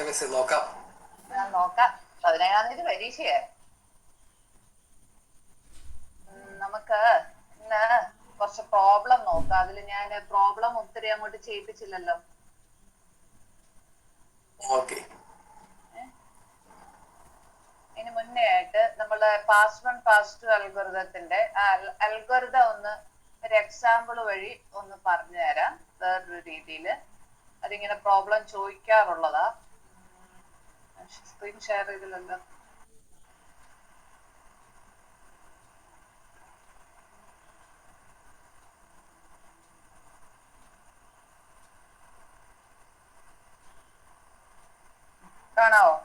Miss നോക്കാം. ഞാൻ നോക്കാം. 17-ാം തീയതി പരീക്ഷയെ നമുക്ക് ഇന്ന് കുറച്ച് പ്രോബ്ലം നോക്കാം. അതിൽ ഞാൻ പ്രോബ്ലം ഒത്തിരി അങ്ങോട്ട് ചെയ്യിപ്പിച്ചില്ലല്ലോ. ഓക്കെ. ഇതിന് മുന്നേ ആയിട്ട് നമ്മള് പാസ് 1 പാസ് 2 അൽഗോരിതത്തിന്റെ അൽഗോരിതം ഒന്ന് ഒരു എക്സാമ്പിൾ വഴി ഒന്ന് പറഞ്ഞു തരാം വേറൊരു രീതിയില്. അതിങ്ങനെ പ്രോബ്ലം ചോദിക്കാറുള്ളതാ. സ്ക്രീൻ ഷെയർ ചെയ്തില്ലല്ലോ. കാണാവോ?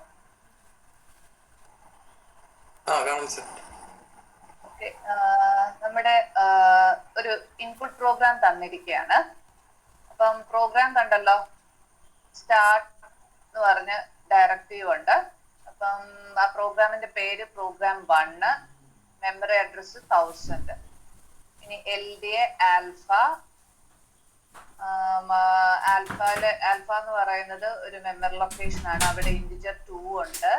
ഓക്കെ. നമ്മുടെ ഒരു ഇൻപുട്ട് പ്രോഗ്രാം തന്നിരിക്കുകയാണ്. അപ്പം പ്രോഗ്രാം കണ്ടല്ലോ. സ്റ്റാർട്ട് എന്ന് പറഞ്ഞ ഡയറക്റ്റീവ് ഉണ്ട്. അപ്പം ആ പ്രോഗ്രാമിന്റെ പേര് പ്രോഗ്രാം 1, മെമ്മറി അഡ്രസ് 1000. ഇനി LDA ആൽഫ. ആൽഫ എന്ന് പറയുന്നത് ഒരു മെമ്മറി ലൊക്കേഷൻ ആണ്. അവിടെ ഇന്റിജർ 2 ഉണ്ട്.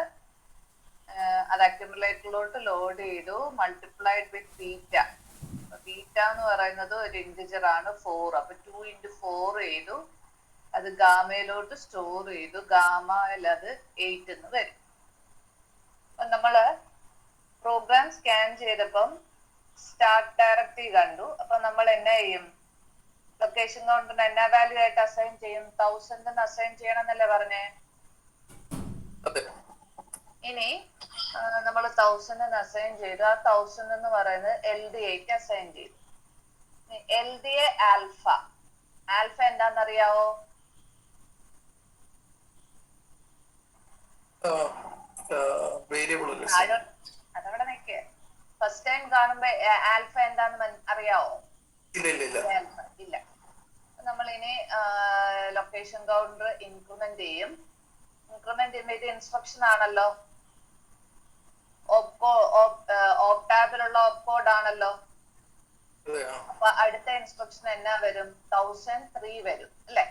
അത് അക്യുമുലേറ്ററിലോട്ട് ലോഡ് ചെയ്തു. Multiplied with beta. ബീറ്റ എന്ന് പറയുന്നത് ഒരു ഇന്റിജർ ആണ് 4. അപ്പൊ 2 × 4 ചെയ്തു. അത് ഗാമയിലോട്ട് സ്റ്റോർ ചെയ്തു. ഗാമയിൽ അത് 8 എന്ന് വരും. അപ്പൊ നമ്മള് പ്രോഗ്രാം സ്കാൻ ചെയ്തപ്പം സ്റ്റാർട്ട് ഡയറക്ടറി കണ്ടു. അപ്പൊ നമ്മൾ എന്നാ ചെയ്യും? ലൊക്കേഷൻ കൗണ്ടറിന് എന്നാ വാല്യൂ ആയിട്ട് അസൈൻ ചെയ്യും? 1000 അസൈൻ ചെയ്യണം എന്നല്ലേ പറഞ്ഞേ? ഇനി നമ്മൾ 1000 അസൈൻ ചെയ്തു. ആ 1000 എന്ന് പറയുന്നത് LDAക്ക് അസൈൻ ചെയ്തു. LDA alpha. ആൽഫ എന്താണെന്നറിയാവോ? അതവിടെ നിൽക്കേ. ഫസ്റ്റ് ടൈം കാണുമ്പോ ആൽഫ എന്താന്ന് അറിയാവോ? ഇല്ല. നമ്മൾ ഇനി ലൊക്കേഷൻ കൗണ്ടർ ഇൻക്രിമെന്റ് ചെയ്യും. ഇൻക്രിമെന്റ് ചെയ്യുമ്പോൾ ഇത് ഇൻസ്ട്രക്ഷൻ ആണല്ലോ. ഓപ്ടാബിലുള്ള ഓപ്കോഡ് ആണല്ലോ. അപ്പൊ അടുത്ത ഇൻസ്ട്രക്ഷൻ എന്നാ വരും? 1003 വരും അല്ലെ?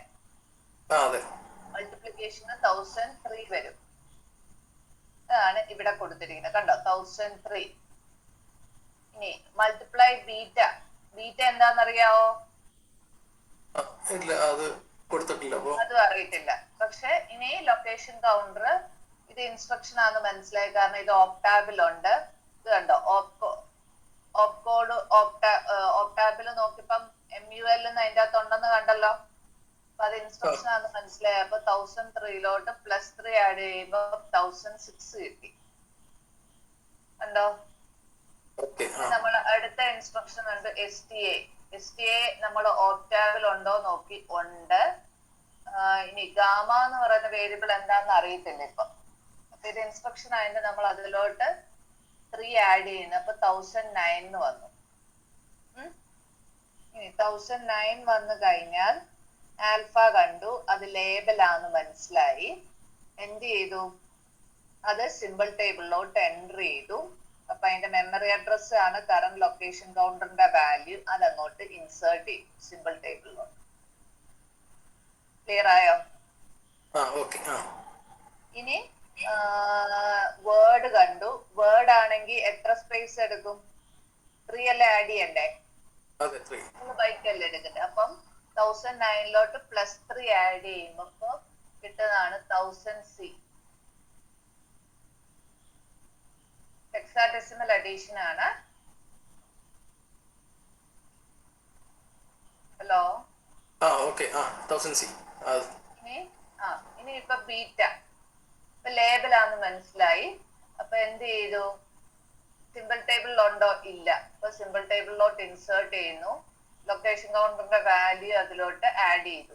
മൾട്ടിപ്ലിക്കേഷന് 1003 വരും. അതാണ് ഇവിടെ കൊടുത്തിരിക്കുന്നത്. കണ്ടോ? 1003. ഇനി മൾട്ടിപ്ലൈ ബീറ്റ. ബീറ്റ എന്താന്നറിയാവോ? അതും അറിയത്തില്ല. പക്ഷെ ഇനി ലൊക്കേഷൻ കൗണ്ടർ ഇത് ഇൻസ്ട്രക്ഷൻ ആണെന്ന് മനസ്സിലായി. കാരണം ഇത് ഓപ്ടാബിലുണ്ട്. ഇത് കണ്ടോ? ഓപ്കോഡ് ഓപ്ടാബിൽ നോക്കിയപ്പം MUL അതിൻ്റെ അകത്ത് ഉണ്ടെന്ന് കണ്ടല്ലോ. അപ്പൊ അത് ഇൻസ്ട്രക്ഷൻ ആണെന്ന് മനസ്സിലായി. അപ്പൊ 1003ലോട്ട് +3 ആഡ് ചെയ്യുമ്പോ 1006 കിട്ടി. കണ്ടോ? നമ്മൾ അടുത്ത ഇൻസ്ട്രക്ഷൻ ഉണ്ട് STA. STA നമ്മൾ ഓപ്ടാബിൽ ഉണ്ടോ നോക്കി. ഉണ്ട്. ഇനി ഗാമ എന്ന് പറയുന്ന വേരിയബിൾ എന്താന്ന് അറിയത്തില്ല ഇപ്പൊ. അപ്പൊ ഇത് ഇൻസ്ട്രക്ഷൻ ആയതുകൊണ്ട് നമ്മൾ അതിലോട്ട് 3 ആഡ് ചെയ്യുന്നു. അപ്പൊ 1009 വന്നു. ഇനി 1009 വന്നു കഴിഞ്ഞാൽ ആൽഫ കണ്ടു. അത് ലേബലാന്ന് മനസ്സിലായി. എന്ത് ചെയ്തു? അത് സിമ്പിൾ ടേബിളിലോട്ട് എൻറ്റർ ചെയ്തു. അപ്പൊ അതിന്റെ മെമ്മറി അഡ്രസ് ആണ് കറന്റ് ലൊക്കേഷൻ കൗണ്ടറിന്റെ വാല്യൂ. അതങ്ങോട്ട് ഇൻസേർട്ട് ചെയ്യും സിമ്പിൾ ടേബിളിലോട്ട്. ക്ലിയർ ആയോ? ഇനി വേർഡ് കണ്ടു. വേർഡ് ആണെങ്കിൽ എത്ര സ്പേസ് എടുക്കും? 3 അല്ലേ ആഡ് ചെയ്യണ്ടേ? 3 ബൈറ്റല്ലേ എടുക്കണ്ടേ? അപ്പം 1009ലോട്ട് +3 ആഡ് ചെയ്യുമ്പോ കിട്ടുന്നതാണ് 1000C. ഹെക്സാഡെസിമൽ അഡീഷൻ ആണ്. ഹലോ. ഇനി ഇപ്പൊ ബീറ്റ. ഇപ്പൊ ലേബലാന്ന് മനസ്സിലായി. അപ്പൊ എന്ത് ചെയ്തു? സിമ്പിൾ ടേബിളിൽ ഉണ്ടോ? ഇല്ല. അപ്പൊ സിമ്പിൾ ടേബിളിലോട്ട് ഇൻസേർട്ട് ചെയ്യുന്നു. ലൊക്കേഷൻ കൗണ്ടറിന്റെ വാല്യൂ അതിലോട്ട് ആഡ് ചെയ്തു.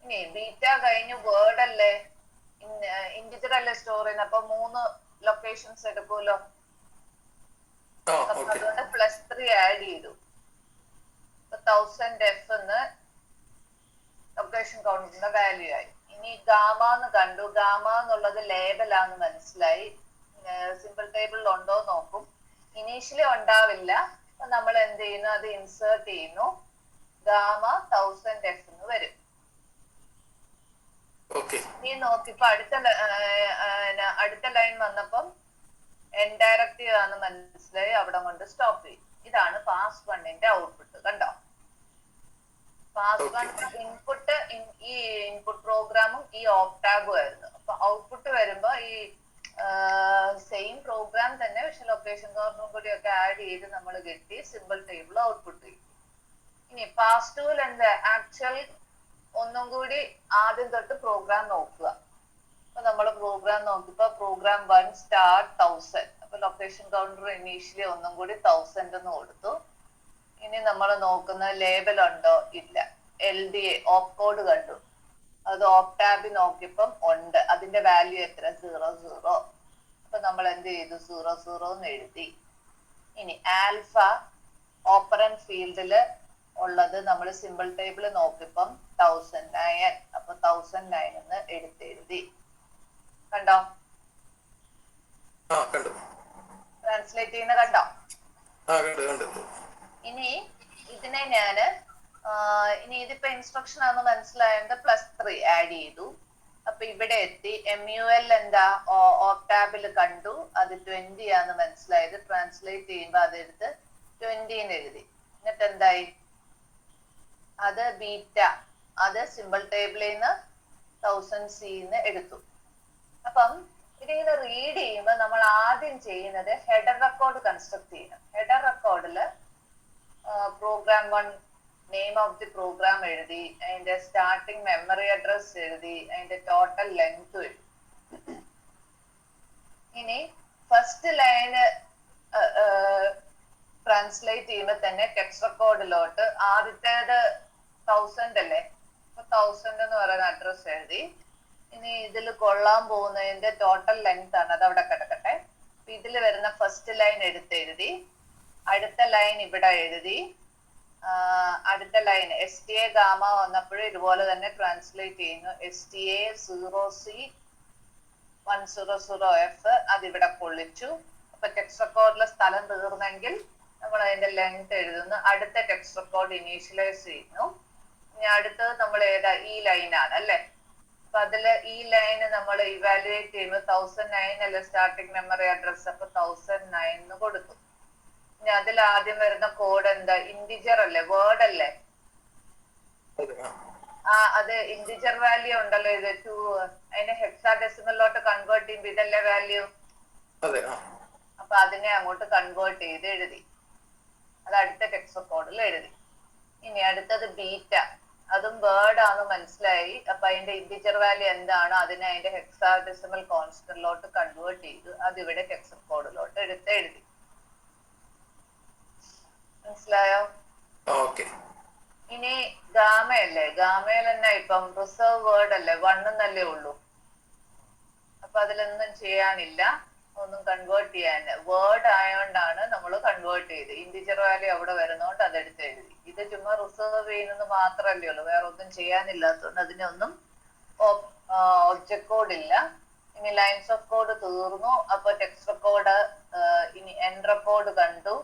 ഇനി ബീറ്റ കഴിഞ്ഞു വേർഡ് അല്ലേ, ഇന്റിജർ അല്ലേ സ്റ്റോർ ചെയ്യുന്നത്. അപ്പൊ 3 ലൊക്കേഷൻസ് എടുക്കുമല്ലോ. അപ്പൊ അതുകൊണ്ട് +3 ആഡ് ചെയ്തു. 1000F എന്ന് ലൊക്കേഷൻ കൗണ്ടറിന്റെ വാല്യൂ ആയി. ഇനി ഗാമ എന്ന് കണ്ടു. ഗാമ എന്നുള്ളത് ലേബലാന്ന് മനസ്സിലായി. സിമ്പിൾ ടേബിളിൽ ഉണ്ടോ നോക്കും. ഇനീഷ്യലി ഉണ്ടാവില്ല. അപ്പൊ നമ്മൾ എന്ത് ചെയ്യുന്നു? അത് ഇൻസേർട്ട് ചെയ്യുന്നു. ഗാമ 1000f എന്ന് വരും. നീ നോക്കിപ്പോ അടുത്ത ലൈൻ വന്നപ്പം ഇൻഡയറക്റ്റീവ് ആണെന്ന് മനസ്സിലായി, അവിടെ കൊണ്ട് സ്റ്റോപ്പ് ചെയ്യും. ഇതാണ് പാസ് വണ്ണിന്റെ ഔട്ട്പുട്ട്. കണ്ടോ? പാസ് വൺ ഇൻപുട്ട് ഈ ഇൻപുട്ട് പ്രോഗ്രാമും ഈ ഓപ്റ്റാബും ആയിരുന്നു. അപ്പൊ ഔട്ട്പുട്ട് വരുമ്പോ ഈ സെയിം പ്രോഗ്രാം തന്നെ പക്ഷെ ലൊക്കേഷൻ കൗണ്ടറും കൂടി ഒക്കെ ആഡ് ചെയ്ത് നമ്മൾ കിട്ടി സിമ്പിൾ ടേബിൾ ഔട്ട്പുട്ട് ചെയ്യും. ഇനി പാസ് ടൂൽ എന്താ? ആക്ച്വൽ ഒന്നും കൂടി ആദ്യം തൊട്ട് പ്രോഗ്രാം നോക്കുക. അപ്പൊ നമ്മൾ പ്രോഗ്രാം നോക്കിയപ്പോ പ്രോഗ്രാം 1 സ്റ്റാർട്ട് 1000. അപ്പൊ ലൊക്കേഷൻ കൗണ്ടർ ഇനീഷ്യലി ഒന്നും കൂടി 1000 എന്ന് കൊടുത്തു. ഇനി നമ്മൾ നോക്കുന്ന ലേബൽ ഉണ്ടോ? ഇല്ല. LDA ഓപ്പ് കോഡ് കണ്ടു, അത് ഓപ്പ് ടാബിൽ നോക്കിയപ്പം ഉണ്ട്. അതിന്റെ വാല്യൂ എത്ര? 00. അപ്പൊ നമ്മൾ എന്ത് ചെയ്തു? 00 എന്ന് എഴുതി. ഇനി ആൽഫ ഓപ്പറന്റ് ഫീൽഡില് ഉള്ളത് നമ്മൾ സിമ്പിൾ ടേബിൾ നോക്കിയപ്പം 1009. അപ്പൊ 1009 എന്ന് എടുത്തെഴുതി. കണ്ടോ? ട്രാൻസ്ലേറ്റ് ചെയ്യുന്ന കണ്ടോ? ഇനി ഇതിനെ ഞാന് ഇനി ഇതിപ്പോ ഇൻസ്ട്രക്ഷൻ ആണെന്ന് മനസ്സിലായത് +3 ആഡ് ചെയ്തു. അപ്പൊ ഇവിടെ എത്തി. MUL എന്താ? ഓപ്പ് ടാബിൽ കണ്ടു, അത് 20 ആണെന്ന് മനസ്സിലായത്. ട്രാൻസ്ലേറ്റ് ചെയ്യുമ്പോ അതെടുത്ത് 20 എന്ന് എഴുതി. എന്നിട്ട് എന്തായി? അത് ബീറ്റ, അത് സിമ്പിൾ ടേബിളിൽ നിന്ന് 1000C എടുത്തു. അപ്പം ഇതിങ്ങനെ റീഡ് ചെയ്യുമ്പോൾ നമ്മൾ ആദ്യം ചെയ്യുന്നത് ഹെഡർ റെക്കോർഡ് കൺസ്ട്രക്ട് ചെയ്യണം. ഹെഡർ റെക്കോർഡില് program 1 name of the program എഴുതി, അതിന്റെ സ്റ്റാർട്ടിങ് മെമ്മറി അഡ്രസ് എഴുതി, അതിന്റെ ടോട്ടൽ ലെങ്ത് എഴുതി. ഇനി ഫസ്റ്റ് ലൈന് ട്രാൻസ്ലേറ്റ് ചെയ്യുമ്പോൾ തന്നെ ടെക്സ്റ്റ് റെക്കോർഡിലോട്ട് ആദ്യത്തേത് 1000 അല്ലേ, അപ്പൊ 1000 എന്ന് പറയുന്ന അഡ്രസ് എഴുതി. ഇനി ഇതിൽ കൊള്ളാൻ പോകുന്നതിന്റെ ടോട്ടൽ ലെങ്ത് ആണ്, അത് അവിടെ കിടക്കട്ടെ. ഇതിൽ വരുന്ന ഫസ്റ്റ് ലൈൻ എടുത്തെഴുതി, അടുത്ത ലൈൻ ഇവിടെ എഴുതി, അടുത്ത ലൈൻ STA ഗാമ വന്നപ്പോഴും ഇതുപോലെ തന്നെ ട്രാൻസ്ലേറ്റ് ചെയ്യുന്നു. STA 0C 100F അതിവിടെ കൊള്ളിച്ചു. അപ്പൊ ടെക്സ്റ്റ് റെക്കോർഡിലെ സ്ഥലം തീർന്നെങ്കിൽ നമ്മൾ അതിന്റെ ലെങ്ത് എഴുതുന്നു. അടുത്ത ടെക്സ്റ്റ് റെക്കോർഡ് ഇനീഷ്യലൈസ് ചെയ്യുന്നു. ഇനി അടുത്തത് നമ്മൾ ഏതാ? ഈ ലൈനാണ് അല്ലെ. അപ്പൊ അതില് ഈ ലൈന് നമ്മൾ ഇവാലുവേറ്റ് ചെയ്യുമ്പോൾ 1009 അല്ലെ സ്റ്റാർട്ടിങ് മെമ്മറി അഡ്രസ്. അപ്പൊ 1009 എന്ന് കൊടുത്തു. ഇനി അതിൽ ആദ്യം വരുന്ന കോഡ് എന്താ? ഇന്റിജർ അല്ലേ, വേർഡ് അല്ലേ? അത് ഇന്റിജർ വാല്യൂ ഉണ്ടല്ലോ, ഇത് 2. അതിനെ ഹെക്സാഡെസിമലിലോട്ട് കൺവേർട്ട് ചെയ്യുമ്പോൾ ഇതല്ലേ വാല്യൂ. അപ്പൊ അതിനെ അങ്ങോട്ട് കൺവേർട്ട് ചെയ്ത് എഴുതി, അത് അടുത്ത ടെക്സ്റ്റ് കോഡിൽ എഴുതി. ഇനി അടുത്തത് ബീറ്റ, അതും വേർഡ് ആണെന്ന് മനസ്സിലായി. അപ്പൊ അതിന്റെ ഇന്റിജർ വാല്യൂ എന്താണോ അതിനെ അതിന്റെ ഹെക്സാഡെസിമൽ കോൺസ്റ്റന്റിലോട്ട് കൺവേർട്ട് ചെയ്തു, അതിവിടെ ടെക്സ്റ്റ് കോഡിലോട്ട് എഴുതി. മനസ്സിലായോ? ഇനി ഗാമയല്ലേ, ഗാമയിൽ തന്നെ ഇപ്പം റിസർവ് വേർഡ് അല്ലേ, 1 എന്നല്ലേ ഉള്ളൂ. അപ്പൊ അതിലൊന്നും ചെയ്യാനില്ല, ഒന്നും കൺവേർട്ട് ചെയ്യാൻ. വേർഡ് ആയതുകൊണ്ടാണ് നമ്മൾ കൺവേർട്ട് ചെയ്ത്. ഇന്റിജർ വാല്യൂ അവിടെ വരുന്നോണ്ട് അതെടുത്ത് എഴുതി. ഇത് ചുമ്മാ റിസർവ് ചെയ്യുന്നത് മാത്രമല്ലേ ഉള്ളൂ, വേറെ ഒന്നും ചെയ്യാനില്ലാത്തതുകൊണ്ട് അതിനൊന്നും ഒബ്ജക്ട് കോഡ് ഇല്ല. ഇനി ലൈൻസ് ഓഫ് കോഡ് തീർന്നു. അപ്പൊ ടെക്സ്റ്റ് റെക്കോർഡ് ഇനി എൻഡ് റെക്കോർഡ് കണ്ടു,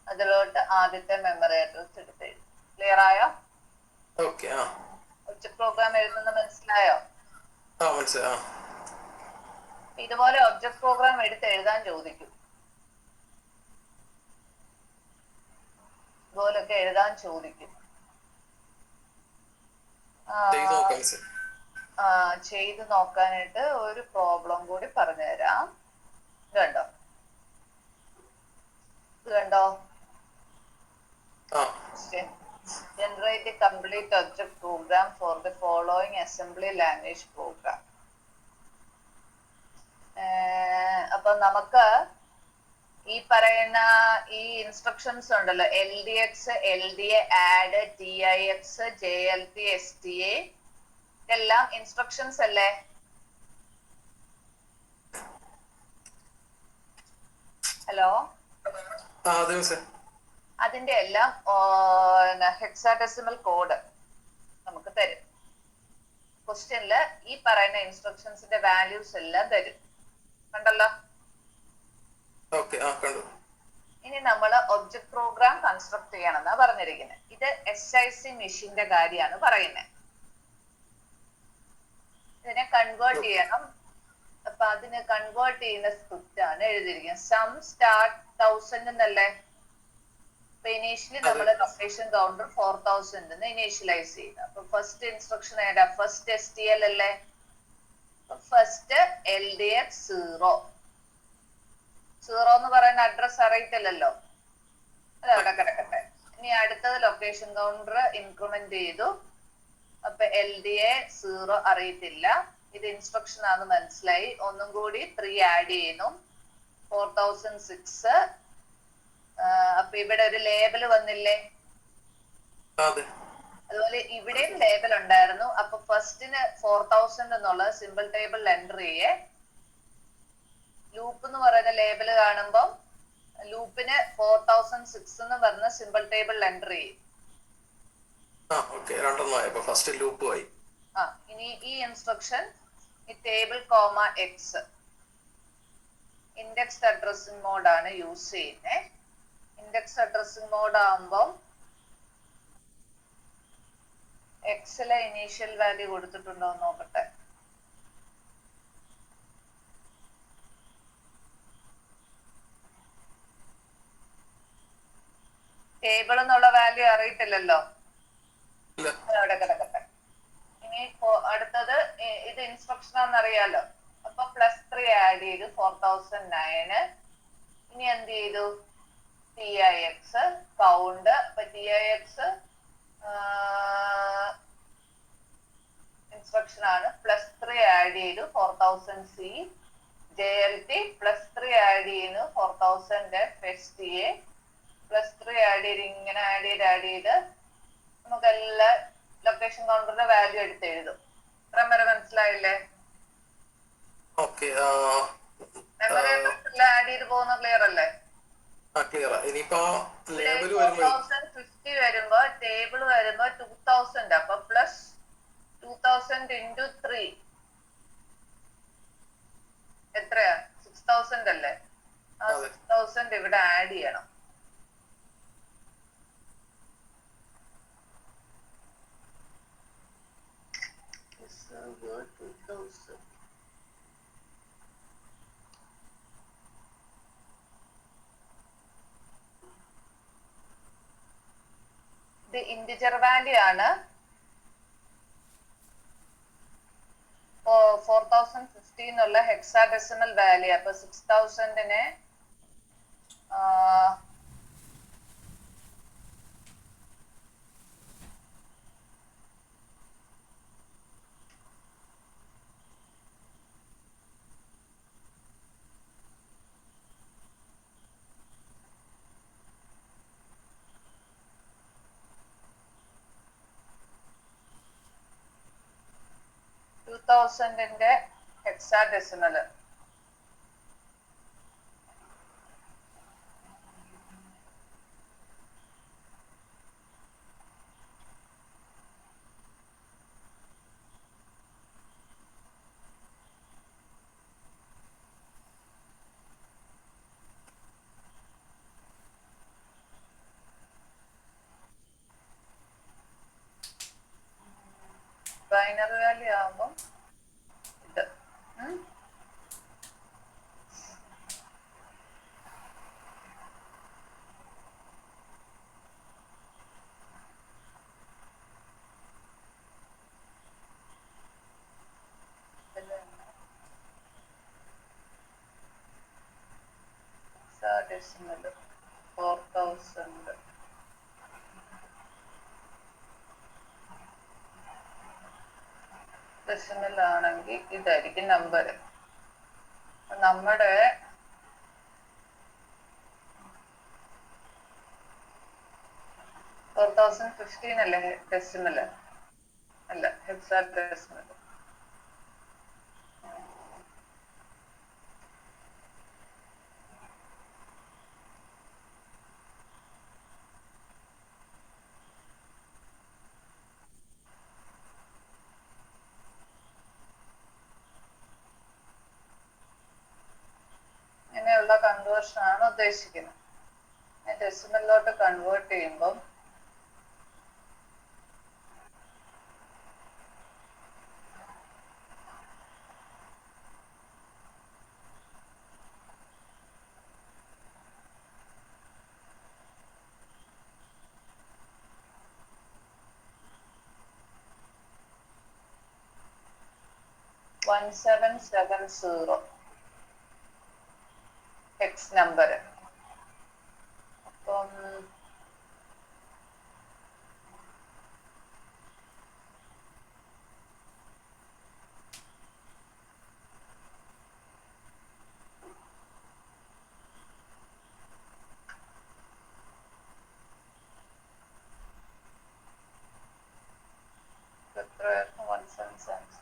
അതിലോട്ട് ആദ്യത്തെ മെമ്മറി അഡ്രസ് എടുത്ത് എഴുതി. ക്ലിയർ ആയോ? ഒബ്ജക്ട് പ്രോഗ്രാം എഴുതുന്നത് മനസ്സിലായോ? ഇതുപോലെ ഒബ്ജക്ട് പ്രോഗ്രാം എടുത്ത് എഴുതാൻ ചോദിക്കും. ഇതുപോലൊക്കെ എഴുതാൻ ചോദിക്കും. ചെയ്ത് നോക്കാനായിട്ട് ഒരു പ്രോബ്ലം കൂടി പറഞ്ഞുതരാം. ഇത് കണ്ടോ? Generate a complete object program for the following assembly language program. അപ്പൊ നമുക്ക് ഈ പറയുന്ന ഈ ഇൻസ്ട്രക്ഷൻസ് ഉണ്ടല്ലോ, LDX, LDA, add, TIX, JLP, STA, ഇതെല്ലാം ഇൻസ്ട്രക്ഷൻസ് അല്ലേ? ഹലോ, അതിന്റെ എല്ലാം ഹെക്സാഡെസിമൽ കോഡ് നമുക്ക് തരും. ക്വസ്റ്റ്യനില് ഈ പറയുന്ന ഇൻസ്ട്രക്ഷൻസിന്റെ വാല്യൂസ് എല്ലാം തരും. കണ്ടല്ലോ? ഇനി നമ്മൾ ഒബ്ജക്ട് പ്രോഗ്രാം കൺസ്ട്രക്ട് ചെയ്യണം എന്നാ പറഞ്ഞിരിക്കുന്നത്. ഇത് SIC മെഷീന്റെ കാര്യമാണ് പറയുന്നത്. ഇതിനെ കൺവേർട്ട് ചെയ്യണം. അപ്പൊ അതിന് കൺവേർട്ട് ചെയ്യുന്ന സ്ക്രിപ്റ്റ് ആണ് എഴുതിയിരിക്കുന്നത്. സം സ്റ്റാർട്ട് 1000 എന്നല്ലേ. അപ്പൊ ഇനീഷ്യലി നമ്മൾ ലൊക്കേഷൻ കൗണ്ടർ 4000 എന്ന് ഇനീഷ്യലൈസ് ചെയ്യുന്നു. അപ്പൊ ഫസ്റ്റ് ഇൻസ്ട്രക്ഷൻ ഏതാ? ഫസ്റ്റ് STL അല്ലേ. ഫസ്റ്റ് LDX 0 എന്ന് പറയുന്ന അഡ്രസ് അറിയത്തില്ലല്ലോ, അത് അവിടെ കിടക്കട്ടെ. ഇനി അടുത്തത് ലൊക്കേഷൻ കൗണ്ടർ ഇൻക്രിമെന്റ് ചെയ്തു. അപ്പൊ LDA 0 അറിയത്തില്ല, ഇത് ഇൻസ്ട്രക്ഷൻ ആണെന്ന് മനസ്സിലായി. ഒന്നും കൂടി 3 ആഡ് ചെയ്യുന്നു, 4006. അപ്പൊ ഇവിടെ ഒരു ലേബൽ വന്നില്ലേ, അതുപോലെ ഇവിടെയും ലേബൽ ഉണ്ടായിരുന്നു. അപ്പൊ ഫസ്റ്റിന് 4000 എന്നുള്ളത് സിമ്പിൾ ടേബിൾ എൻറ്റർ ചെയ്യേ. ലൂപ്പ് എന്ന് പറയുന്ന ലേബൽ കാണുമ്പോൾ ലൂപ്പിന് 4006 എന്ന് പറഞ്ഞ സിമ്പിൾ ടേബിൾ എൻറ്റർ ചെയ്യും. ഇനി ഈ ഇൻസ്ട്രക്ഷൻ ഈ table comma X indexed addressing മോഡാണ് യൂസ് ചെയ്യുന്നത്. ഇൻഡെക്സ് അഡ്രസ്സിംഗ് മോഡ് ആകുമ്പോൾ എക്സിലെ ഇനീഷ്യൽ വാല്യൂ കൊടുത്തിട്ടുണ്ടോ എന്ന് നോക്കട്ടെ. ടേബിൾ എന്നുള്ള വാല്യൂ അറിയത്തില്ലല്ലോ, അവിടെ കിടക്കട്ടെ. ഇനി അടുത്തത് ഇത് ഇൻസ്ട്രക്ഷൻ ആണെന്നറിയാലോ. അപ്പൊ +3 ആഡ് ചെയ്തു 4009. ഇനി എന്ത് ചെയ്തു? TIX count. അപ്പൊ TIX ഇൻസ്ട്രക്ഷൻ ആണ്. +3 ആഡ് ചെയ്തു 4000C. JLT +3 ആഡ് ചെയ്യുന്നു 4000F. STA +3 ആഡ് ചെയ്ത് ഇങ്ങനെ ആഡ് ചെയ്ത് നമുക്ക് എല്ലാ ലൊക്കേഷൻ കൗണ്ടറിന്റെ വാല്യൂ എടുത്ത് എഴുതും. ഇത്രയും വരെ മനസ്സിലായില്ലേ? മെമ്മറി അഡ്രസ് ആഡ് ചെയ്ത് പോകുന്ന ക്ലിയർ അല്ലേ? 4050 വരുമ്പോ ടേബിൾ വരുമ്പോ 2000. അപ്പൊ +2000 × 3 എത്രയാ? 6000 അല്ലേ? ആ 6000 ഇവിടെ ആഡ് ചെയ്യണം. ഇത് ഇന്റിജർ വാല്യൂ ആണ്. 4050 എന്നുള്ള ഹെക്സാഡെസിമൽ വാല്യൂ. അപ്പൊ 6000നെ ന്റെ ഹെക്സാഡെസിമല് ബൈനറി വാല്യൂ ആകുമ്പോൾ ഇത് ഹെക്സാഡെസിമല് 4000 ഡെസിമൽ ആണെങ്കിൽ ഇതായിരിക്കും നമ്പർ. നമ്മുടെ 4015 അല്ലേ ഡെസിമല്? അല്ല, ഹെക്സാഡെസിമല്. ഇങ്ങനെയുള്ള കൺവേർഷൻ ആണ് ഉദ്ദേശിക്കുന്നത്. ഡെസിമലിലോട്ട് കൺവേർട്ട് ചെയ്യുമ്പം one seven seven zero X number. അപ്പം എത്രയായിരുന്നു? 1770.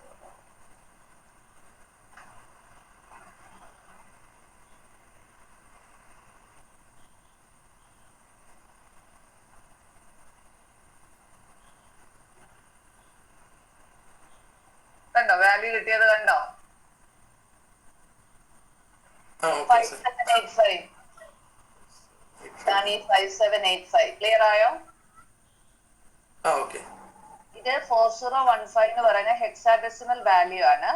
കണ്ടോ വാല്യൂ കിട്ടിയത്? കണ്ടോ? 5785 ആണ് ഈ 5785. ക്ലിയർ ആയോ? ഇത് 4015 എന്ന് പറയുന്ന ഹെക്സാഡെസിമൽ വാല്യൂ ആണ്.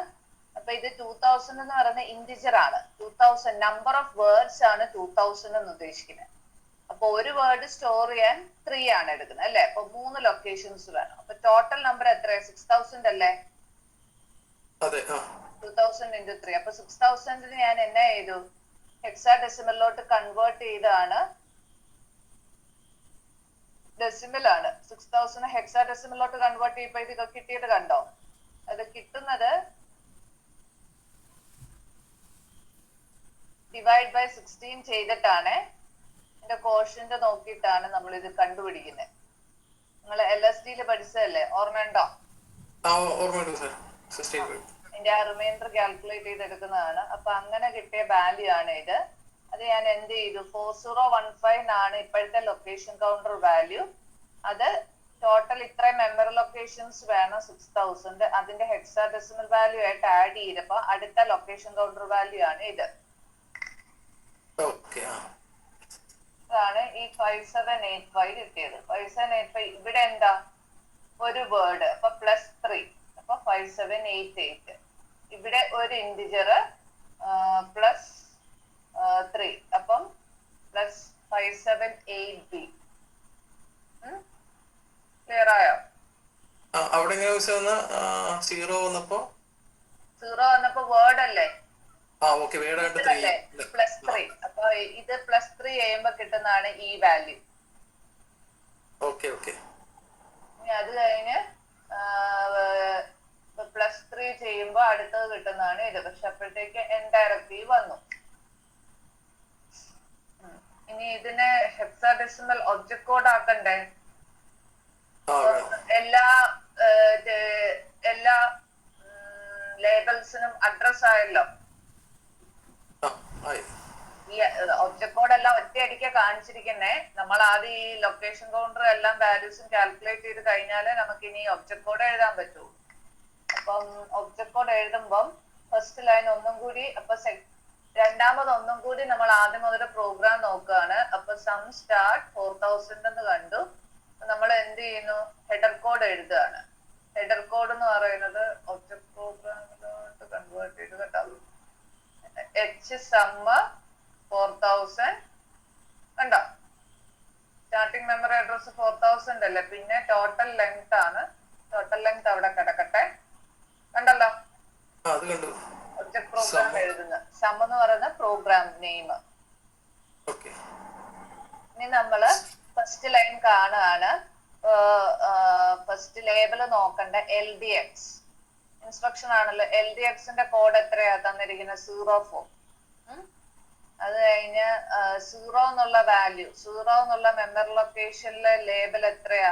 അപ്പൊ ഇത് 2000 എന്ന് പറയുന്ന ഇന്റിജർ ആണ്. 2000 നമ്പർ ഓഫ് വേർഡ്സ് ആണ് 2000 എന്ന് ഉദ്ദേശിക്കുന്നത്. അപ്പൊ ഒരു വേർഡ് സ്റ്റോർ ചെയ്യാൻ 3 ആണ് എടുക്കുന്നത് അല്ലെ? അപ്പൊ 3 ലൊക്കേഷൻസ് വേണം. അപ്പൊ ടോട്ടൽ നമ്പർ എത്രയാ? 6000 അല്ലേ? 2000 into 3. അപ്പൊ 6000 ഞാൻ എന്നാ ചെയ്തു? ഹെക്സാഡെസിമലിലോട്ട് കൺവേർട്ട് ചെയ്താണ്. ഡെസിമൽ ആണ്. 6000 ഹെക്സാഡെസിമലിലോട്ട് കൺവേർട്ട് ചെയ്യുമ്പോ ഇത് കിട്ടിയത് കണ്ടോ? അത് കിട്ടുന്നത് ഡിവൈഡ് ബൈ 16 ചെയ്തിട്ടാണ്. ഇതിന്റെ കോഷ്യന്റ് നോക്കിയിട്ടാണ് നമ്മൾ ഇത് കണ്ടുപിടിക്കുന്നത്. നിങ്ങൾ LSD പഠിച്ചതല്ലേ? ഓർമ്മയുണ്ടോ? ഇതിന്റെ ആ റിമൈൻഡർ കാൽക്കുലേറ്റ് ചെയ്തെടുക്കുന്നതാണ്. അപ്പൊ അങ്ങനെ കിട്ടിയ വാല്യൂ ആണ് ഇത്. അത് ഞാൻ എന്ത് ചെയ്തു? 4015 ആണ് ഇപ്പോഴത്തെ ലൊക്കേഷൻ കൗണ്ടർ വാല്യൂ. അത് ടോട്ടൽ ഇത്രയും മെമ്മറി ലൊക്കേഷൻസ് വേണം 6000. അതിന്റെ ഹെക്സാഡെസിമൽ വാല്യൂ ആയിട്ട് ആഡ് ചെയ്തപ്പോ അടുത്ത ലൊക്കേഷൻ കൗണ്ടർ വാല്യൂ ആണ് ഇത്. അതാണ് ഈ 5785 കിട്ടിയത്. 5785 ഇവിടെ എന്താ? ഒരു വേർഡ്. അപ്പൊ +3. അപ്പൊ 5788. ഇവിടെ ഒരു ഇന്റിജർ +3. അപ്പം +578B. ക്ലിയർ ആയോ? അവിടെ സീറോ വന്നപ്പോ വേർഡ് അല്ലേ? +3. അപ്പൊ ഇത് +3 ചെയ്യുമ്പോ കിട്ടുന്നതാണ് ഈ വാല്യൂ. ഇനി അത് കഴിഞ്ഞ് +3 ചെയ്യുമ്പോ അടുത്തത് കിട്ടുന്നതാണ് ഇത്. പക്ഷെ അപ്പോഴത്തേക്ക് ഇൻഡയറക്റ്റീവ് വന്നു. ഇനി ഇതിനെ ഹെക്സാഡെസിമൽ ഒബ്ജക്ട് കോഡ് ആക്കണ്ടേ? എല്ലാ ലേബൽസിനും അഡ്രസ് ആയല്ലോ. ഈ ഒബ്ജക്ട് കോഡ് എല്ലാം ഒറ്റയടിക്ക് കാണിച്ചിരിക്കുന്നേ. നമ്മൾ ആദ്യം ഈ ലൊക്കേഷൻ കൗണ്ടർ എല്ലാം വാല്യൂസും കാൽക്കുലേറ്റ് ചെയ്ത് കഴിഞ്ഞാലേ നമുക്ക് ഇനി ഒബ്ജക്ട് കോഡ് എഴുതാൻ പറ്റൂ. അപ്പം ഒബ്ജക്ട് കോഡ് എഴുതുമ്പം ഫസ്റ്റ് ലൈൻ ഒന്നും കൂടി, അപ്പൊ രണ്ടാമത് ഒന്നും കൂടി നമ്മൾ ആദ്യം മുതൽ പ്രോഗ്രാം നോക്കുകയാണ്. അപ്പൊ സം സ്റ്റാർട്ട് 4000 എന്ന് കണ്ടു. നമ്മൾ എന്ത് ചെയ്യുന്നു? ഹെഡർ കോഡ് എഴുതുകയാണ്. ഹെഡർ കോഡ് എന്ന് പറയുന്നത് ഒബ്ജക്ട് പ്രോഗ്രാമിലോട്ട് കൺവേർട്ട് ചെയ്ത് കേട്ടോ. sum 4000 കണ്ടോ? സ്റ്റാർട്ടിംഗ് മെമ്മറി അഡ്രസ് 4000 അല്ലേ? പിന്നെ ടോട്ടൽ ലെങ്ത് ആണ്. ടോട്ടൽ ലെങ്ത് അവിടെ കിടക്കട്ടെ. കണ്ടല്ലോ? ഒബ്ജക്ട് പ്രോഗ്രാം എഴുതുന്ന സം എന്ന് പറയുന്ന പ്രോഗ്രാം നെയിം. ഇനി നമ്മള് ഫസ്റ്റ് ലൈൻ കാണുകയാണ്. ഫസ്റ്റ് ലേബൽ നോക്കണ്ട LDX ഇൻസ്ട്രക്ഷൻ ആണല്ലോ. LDXന്റെ കോഡ് എത്രയാ തന്നിരിക്കുന്നത്? 04. അത് കഴിഞ്ഞ് 0 എന്നുള്ള വാല്യൂ, 0 എന്നുള്ള മെമ്മറി ലൊക്കേഷനിലെ ലേബൽ എത്രയാ?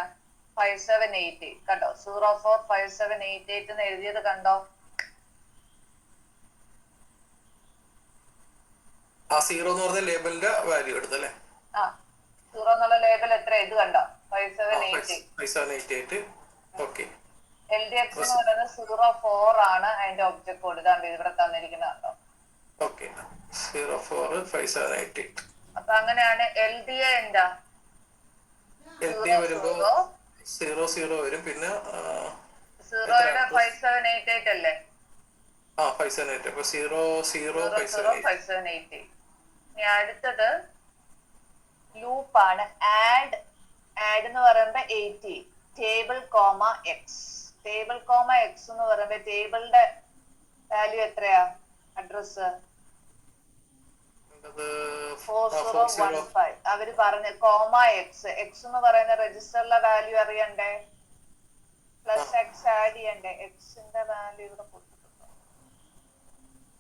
5788. കണ്ടോ? 045788 എന്ന് എഴുതിയത് കണ്ടോ? ആ 0 എന്ന് പറഞ്ഞ ലേബലിന്റെ വാല്യൂ എടുത്തല്ലേ? 0 എന്നുള്ള ലേബൽ എത്ര? ഇത് കണ്ടോ? 5788. LDX എന്ന് പറയുന്നത് 04 ആണ് അതിന്റെ ഒബ്ജക്ട് കോഡ്. ഇതാണ്ട് ഇവിടെ തന്നിരിക്കുന്നത് കണ്ടോ? 045788. അപ്പൊ അങ്ങനെയാണ് LDA എന്താ LDA വരുമ്പോ 00 വരും. പിന്നെ എത്ര സീറോയുടെ അഡ്രസ്? 5788 അല്ലേ? 5788. അപ്പൊ 005788. 5788. ഇനി അടുത്തത് ലൂപ്പാണ്. ആഡ് എന്ന് പറയുമ്പോ 80 table comma X. Table comma X എന്ന് പറയുമ്പോ ടേബിളിന്റെ വാല്യൂ എത്രയാ? അഡ്രസ് 4015. അവര് പറഞ്ഞ കോമ എക്സ്. എക്സ് എന്ന് പറയുന്ന രജിസ്റ്ററിലെ വാല്യൂ അറിയണ്ടേ? പ്ലസ് എക്സ് ആഡ് ചെയ്യണ്ടേ? എക്സിന്റെ വാല്യൂ ഇവിടെ കൊടുത്തിട്ടുണ്ടോ?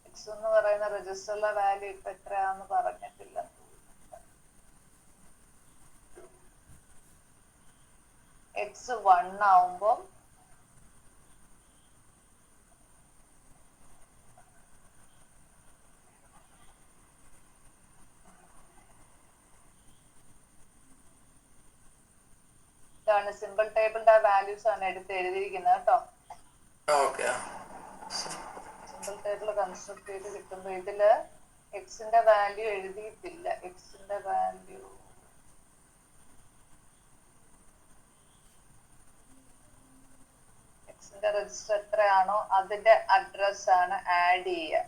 എക്സ് എന്ന് പറയുന്ന രജിസ്റ്ററിലെ വാല്യൂ ഇപ്പൊ എത്രയാന്ന് പറഞ്ഞിട്ടില്ല. എക്സ് 1 ആവുമ്പോ ഇതാണ് സിമ്പിൾ ടേബിളിന്റെ വാല്യൂസ് ആണ് എടുത്ത് എഴുതിയിരിക്കുന്നത് കേട്ടോ. സിമ്പിൾ ടേബിൾ കൺസ്ട്രക്ട് ചെയ്ത് കിട്ടുമ്പോ ഇതില് എക്സിന്റെ വാല്യൂ എഴുതിയിട്ടില്ല. എക്സിന്റെ വാല്യൂ എക്സിന്റെ രജിസ്റ്റർ എത്രയാണോ അതിന്റെ അഡ്രസ് ആണ് ആഡ് ചെയ്യുക.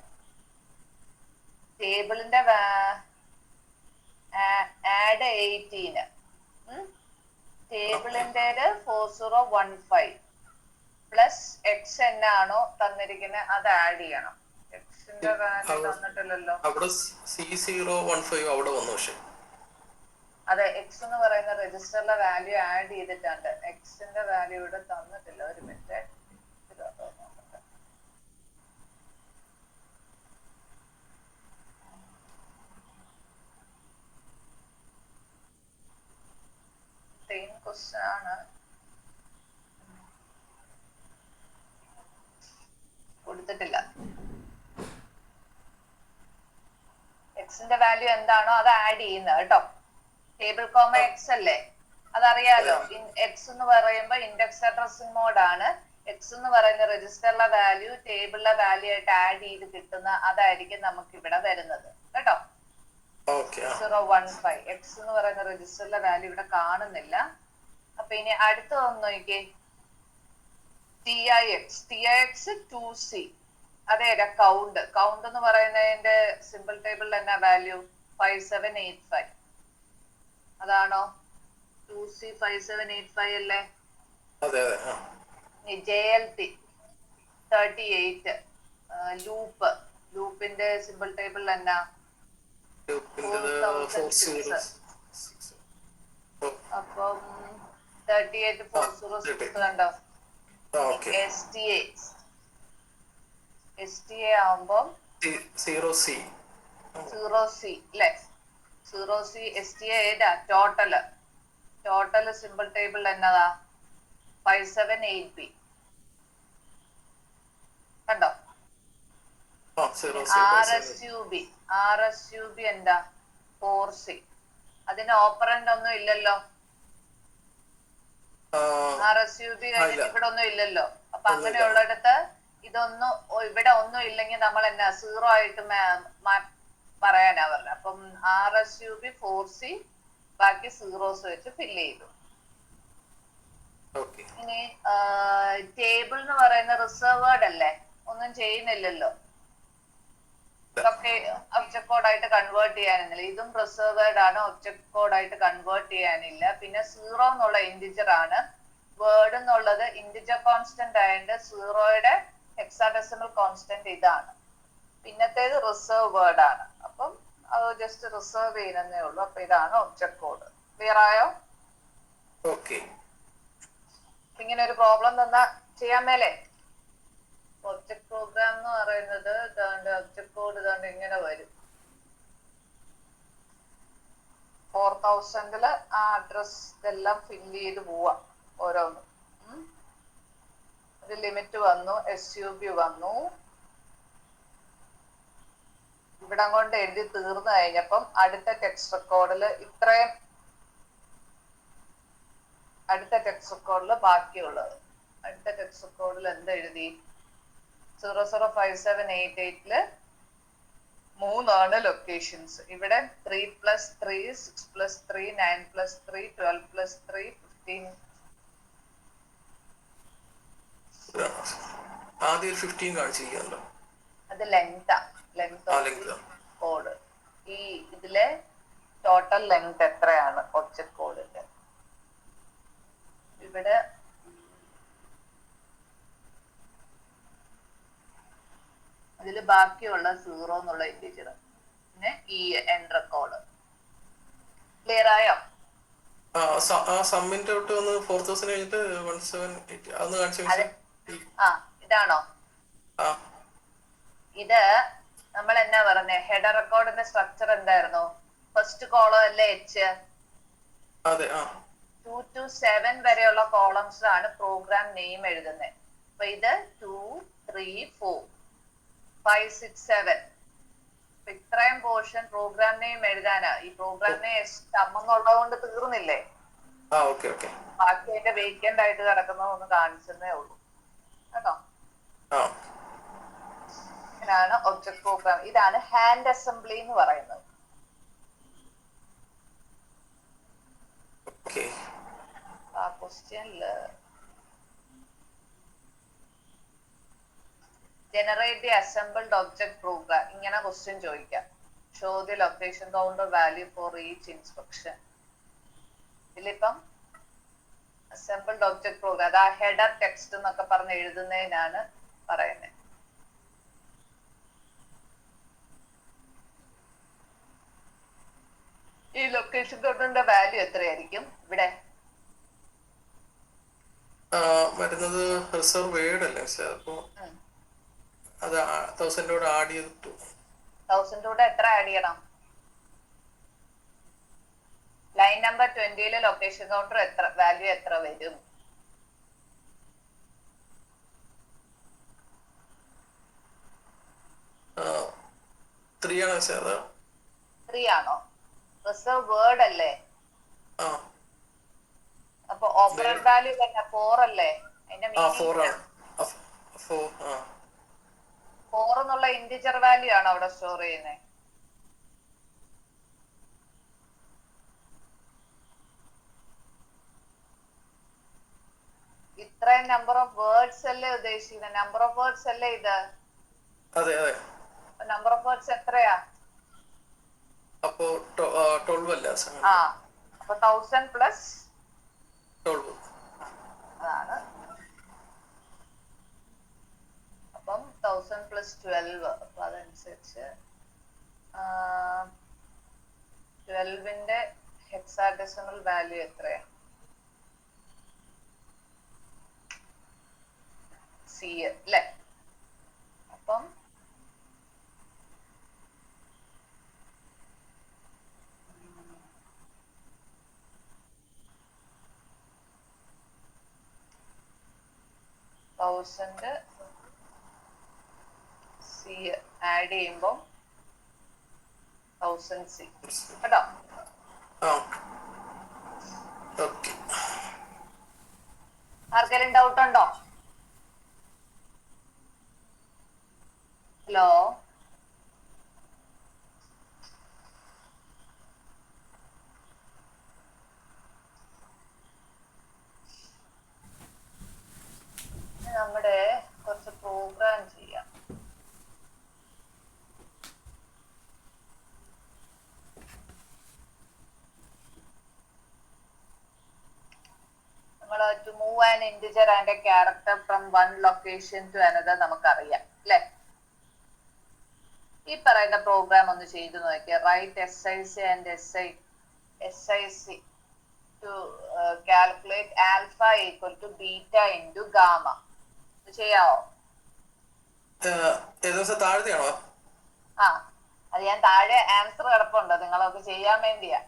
ടേബിളിന്റെ ആഡ് 18. ടേബിളിന്റെ 4015 പ്ലസ് എക്സ് എന്നാണോ തന്നിരിക്കുന്നത് അത് ആഡ് ചെയ്യണം. എക്സിന്റെ വാല്യൂ തന്നിട്ടില്ലല്ലോ. അവിടെ C015 അവിടെ വന്നു. പക്ഷെ അതെ, എക്സ് എന്ന് പറയുന്ന രജിസ്റ്ററിലെ വാല്യൂ ആഡ് ചെയ്തിട്ടുണ്ട്. എക്സിന്റെ വാല്യൂ ഇവിടെ തന്നിട്ടില്ല. ഒരു മിനിറ്റ്. സെയിം ക്വസ്റ്റ്യൻ ആണ്. കൊടുത്തിട്ടില്ല. എക്സിന്റെ വാല്യൂ എന്താണോ അത് ആഡ് ചെയ്യുന്നത് കേട്ടോ. ടേബിൾ കോമ എക്സ് അല്ലേ, അതറിയാലോ. എക്സ് എന്ന് പറയുമ്പോ ഇൻഡെക്സ് അഡ്രസ്സിംഗ് മോഡ് ആണ്. എക്സ് എന്ന് പറയുന്ന രജിസ്റ്ററിലെ വാല്യൂ ടേബിളിലെ വാല്യൂ ആയിട്ട് ആഡ് ചെയ്ത് കിട്ടുന്ന അതായിരിക്കും നമുക്ക് ഇവിടെ വരുന്നത് കേട്ടോ. 015 എക്സ് എന്ന് പറയുന്ന രജിസ്റ്ററിലെ വാല്യൂ ഇവിടെ കാണുന്നില്ല. അപ്പൊ ഇനി അടുത്തതൊന്ന് നോക്കിയേ. TIX 2C. അതേതാ? കൗണ്ട് എന്ന് പറയുന്നതിന്റെ സിമ്പിൾ ടേബിളിൽ എന്നാ വാല്യൂ? 5785. അതാണോ? 2C 5785 അല്ലേ? JLT 38. ലൂപ്പിന്റെ സിമ്പിൾ ടേബിളിൽ എന്നാ? 4006. അപ്പം 38406 കണ്ടോ? STA ആവുമ്പോ 0C അല്ലേ? 0C STA ഏതാ? ടോട്ടല് സിമ്പിൾ ടേബിൾ എന്നതാ? 578B കണ്ടോ? RSUB എന്താ? 4C. അതിന് ഓപ്പറന്റ് ഒന്നും ഇല്ലല്ലോ. RSUB കഴിഞ്ഞിട്ട് ഇവിടെ ഒന്നും ഇല്ലല്ലോ. അപ്പൊ അങ്ങനെയുള്ളിടത്ത് ഇതൊന്നും ഇവിടെ ഒന്നും ഇല്ലെങ്കിൽ നമ്മൾ എന്നാ 0 ആയിട്ട് പറയാനാ പറഞ്ഞത്. അപ്പം RSUB 4C ബാക്കി സീറോസ് വെച്ച് ഫില്ല് ചെയ്തു. ഇനി ടേബിൾ എന്ന് പറയുന്ന റിസർവേർഡ് അല്ലേ, ഒന്നും ചെയ്യുന്നില്ലല്ലോ. ഇതൊക്കെ ഒബ്ജക്ട് കോഡ് ആയിട്ട് കൺവേർട്ട് ചെയ്യാനില്ല. ഇതും റിസർവേർഡ് ആണ്, ഒബ്ജക്ട് കോഡ് ആയിട്ട് കൺവേർട്ട് ചെയ്യാനില്ല. പിന്നെ 0 എന്നുള്ള ഇൻഡിജർ ആണ്. വേർഡ് എന്നുള്ളത് ഇൻഡിജർ കോൺസ്റ്റന്റ് ആയതുകൊണ്ട് 0യുടെ ഹെക്സാഡെസിമൽ കോൺസ്റ്റന്റ് ഇതാണ്. പിന്നത്തേത് റിസർവ് വേർഡ് ആണ്. അപ്പം അത് ജസ്റ്റ് റിസർവ് ചെയ്യുന്നേ ഉള്ളൂ. അപ്പൊ ഇതാണ് ഒബ്ജക്ട് കോഡ്. ക്ലിയർ ആയോ? ഇങ്ങനെ ഒരു പ്രോബ്ലം തന്നാ ചെയ്യാൻ മേലെ. ഒബ്ജക്ട് പ്രോഗ്രാം എന്ന് പറയുന്നത് ഒബ്ജക്ട് കോഡ് ഇതാണ്ട് ഇങ്ങനെ വരും. 4000 ആ അഡ്രസ് ഇതെല്ലാം ഫില്ല് ചെയ്ത് പോവാ ഓരോന്നും. ഒരു ലിമിറ്റ് വന്നു, SUB വന്നു. ഇവിടെ കൊണ്ട് എഴുതി തീർന്നു കഴിഞ്ഞപ്പം അടുത്ത ടെക്സ്റ്റ് റെക്കോർഡിൽ ഇത്രയും, അടുത്ത ടെക്സ്റ്റ് റെക്കോർഡിൽ ബാക്കിയുള്ളത്. അടുത്ത ടെക്സ്റ്റ് റെക്കോർഡിൽ എന്ത് എഴുതി? 0057888 മൂന്നാണ് ലൊക്കേഷൻസ്. ഇവിടെ 3+3 6+3 9+3 12+3 15. ആദ്യം 15 കാണിച്ചിരിക്കുന്നുണ്ടോ? അത് ലെങ്താ, ലെങ്ത് ഓഫ് കോഡ്. ഈ ഇതിലെ ടോട്ടൽ ലെങ്ത് എത്രയാണ് ഒബ്ജക്ട് കോഡിന്റെ? ഇവിടെ അതില് ബാക്കിയുള്ള 0 എന്നുള്ള ഇന്റിജർ, പിന്നെ ഈ എൻഡ് റെക്കോർഡ്. ക്ലിയർ ആയോ? സമ്മിന്റെ തൊട്ട് വന്ന് 4000 കഴിഞ്ഞിട്ട് 178 അതൊന്ന് കാണിച്ചു. ഇതാണോ? ഇത് നമ്മൾ എന്നാ പറഞ്ഞേ, ഹെഡർ റെക്കോർഡിന്റെ സ്ട്രക്ചർ എന്തായിരുന്നു? ഫസ്റ്റ് കോളം അല്ലേ എച്ച്. 2 to 7 വരെയുള്ള കോളംസ് ആണ് പ്രോഗ്രാം നെയിം എഴുതുന്നത്. അപ്പൊ ഇത് 2 3 4 5 6 7. ഇത്രയും പോർഷൻ പ്രോഗ്രാം നെയിം എഴുതാനാ. ഈ പ്രോഗ്രാം നെയിം ഉള്ളത് കൊണ്ട് തീർന്നില്ലേ? ബാക്കി അതിന്റെ വേക്കന്റ് ആയിട്ട് കിടക്കുന്നതൊന്ന് കാണിച്ചതേ ഉള്ളൂ കേട്ടോ. ഇതാണ് ഒബ്ജക്ട് പ്രോഗ്രാം. ഇതാണ് ഹാൻഡ് അസംബ്ലി എന്ന് പറയുന്നത്. ആ ക്വസ്റ്റ്യനില് generate the assembled object program ഇങ്ങനെ ക്വസ്റ്റ്യൻ ചോദിക്കാം. Show the location counter value for each instruction. ഇതിലിപ്പം അസംബിൾഡ് ഒബ്ജക്ട് പ്രോഗ്രാം, അത് ആ ഹെഡർ ടെക്സ്റ്റ് എന്നൊക്കെ പറഞ്ഞ് എഴുതുന്നതിനാണ് പറയുന്നത്. ഈ ലൊക്കേഷൻ കൗണ്ടറിന്റെ വാല്യൂ എത്രയായിരിക്കും ഇവിടെ വരുന്നത്? റിസർവ് വേർഡ് അല്ലേ? അപ്പൊ അത് 1000 ആഡ് ചെയ്തിട്ടു. 1000 എത്ര ആഡ് ചെയ്യണം? ലൈൻ നമ്പർ 20 ലൊക്കേഷൻ കൗണ്ടർ എത്ര വാല്യൂ എത്ര വരും? ത്രീ ആണോ? റിസർവ് വേർഡ് അല്ലേ? അപ്പൊ ഓപ്പറേറ്റ് വാല്യൂ തന്നെ 4 അല്ലേ? അതിന്റെ മീനിങ് 4 എന്നുള്ള ഇന്റിജർ വാല്യൂ ആണോ അവിടെ സ്റ്റോർ ചെയ്യുന്നത്? ഇത്രയും നമ്പർ ഓഫ് വേർഡ്സ് അല്ലേ ഉദ്ദേശിക്കുന്നത്? നമ്പർ ഓഫ് വേർഡ്സ് അല്ലേ ഇത്? നമ്പർ ഓഫ് വേർഡ്സ് എത്രയാ? അപ്പൊ 12 അല്ല? അപ്പൊ 1000 പ്ലസ് 12 അതാണ്. അപ്പം 1000 പ്ലസ് 12. അപ്പൊ അതനുസരിച്ച് 12ന്റെ ഹെക്സാഡെസിമൽ വാല്യൂ എത്രയാ? സി അല്ലേ? അപ്പം സി ആഡ് ചെയ്യുമ്പോ 1000 സി കേട്ടോ. ആർക്കെങ്കിലും ഡൗട്ട് ഉണ്ടോ? ഹലോ, നമ്മുടെ കുറച്ച് പ്രോഗ്രാം ചെയ്യാം. നമ്മൾ to move an integer and a character from one location to another നമുക്കറിയാം അല്ലെ? ഈ പറയുന്ന പ്രോഗ്രാം ഒന്ന് ചെയ്തു നോക്കിയ. Write SIC and SIC to calculate alpha equal to beta into gamma. ചെയ്യാവോ? അത് ഞാൻ താഴെ ആൻസർ കിടപ്പുണ്ട്, നിങ്ങളൊക്കെ ചെയ്യാൻ വേണ്ടിയാ.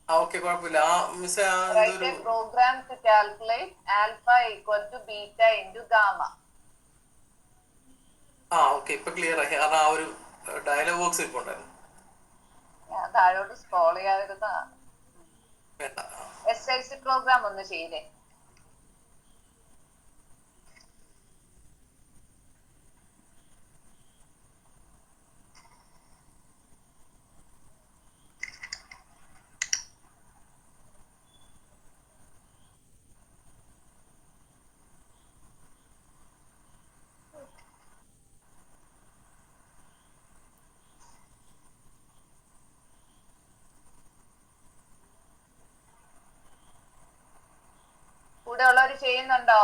Write a program to calculate alpha equal to beta into gamma. ഇപ്പൊ ക്ലിയർ ആയി. കാരണം ആ ഒരു ഡയലോഗ് ബോക്സ് ഇപ്പൊ ഉണ്ടായിരുന്നു. ഞാൻ താഴോട്ട് സ്ക്രോൾ ചെയ്യാതിരുന്ന. SIC പ്രോഗ്രാം ഒന്ന് ചെയ്തേ. ചെയ്യുന്നുണ്ടോ?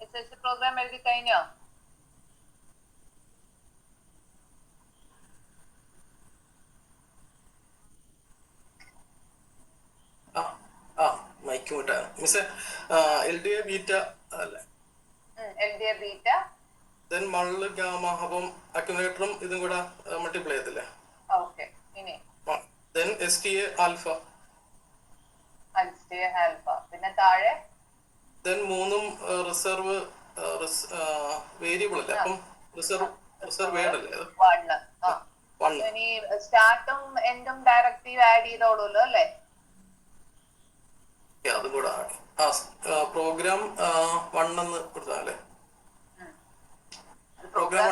SSC പ്രോഗ്രാം എഴുതി കഴിഞ്ഞോ? മൈക്ക് വിട്ടാണ് മിസ്. LDA ബീറ്റ അല്ലേ? LDA beta then mul gamma, അപ്പം അക്യുമുലേറ്ററും ഇതും കൂടെ മൾട്ടിപ്ലൈ ചെയ്തില്ലേ? ഓക്കെ. ഇനി then STA alpha, STA alpha, പിന്നെ താഴെ ദെൻ മൂന്നും റിസർവ് വേരിയബിൾ അല്ലേ? അപ്പം റിസർവ് വേർഡ് അല്ലേ? ഇനി സ്റ്റാർട്ടും എൻഡും ഡയറക്റ്റീവ് ആഡ് ചെയ്തോളൂല്ലോ അല്ലേ? അതും കൂടെ പ്രോഗ്രാം 1 എന്ന് കൊടുത്താലേ? പ്രോഗ്രാം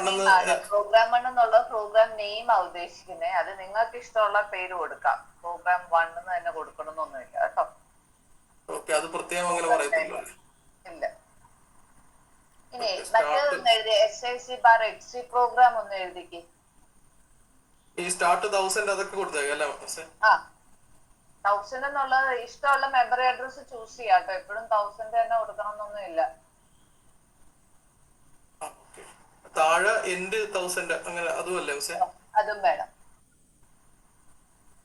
പ്രോഗ്രാം 1 എന്നുള്ള പ്രോഗ്രാം നെയിം ആ ഉദ്ദേശിക്കുന്നത്. അത് നിങ്ങൾക്ക് ഇഷ്ടമുള്ള പേര് കൊടുക്കാം. പ്രോഗ്രാം 1 എന്ന് തന്നെ കൊടുക്കണമെന്നൊന്നുമില്ല കേട്ടോ. അത് പ്രത്യേകം അങ്ങനെ പറയത്തില്ല. ഇല്ല. ഇനി മറ്റേതൊന്ന് എഴുതി, SIC/XC പ്രോഗ്രാം ഒന്ന് എഴുതിക്ക്. ഈ സ്റ്റാർട്ട് 1000 അതൊക്കെ കൊടുത്തേക്കല്ലേ? 1000 എന്നുള്ളത് ഇഷ്ടമുള്ള മെമ്മറി അഡ്രസ് ചൂസ് ചെയ്യാം കേട്ടോ. എപ്പോഴും 1000 തന്നെ കൊടുക്കണം എന്നൊന്നും ഇല്ല. താഴെ എൻഡ് 1000 അങ്ങനെ അതുമല്ലേ? അതും വേണം,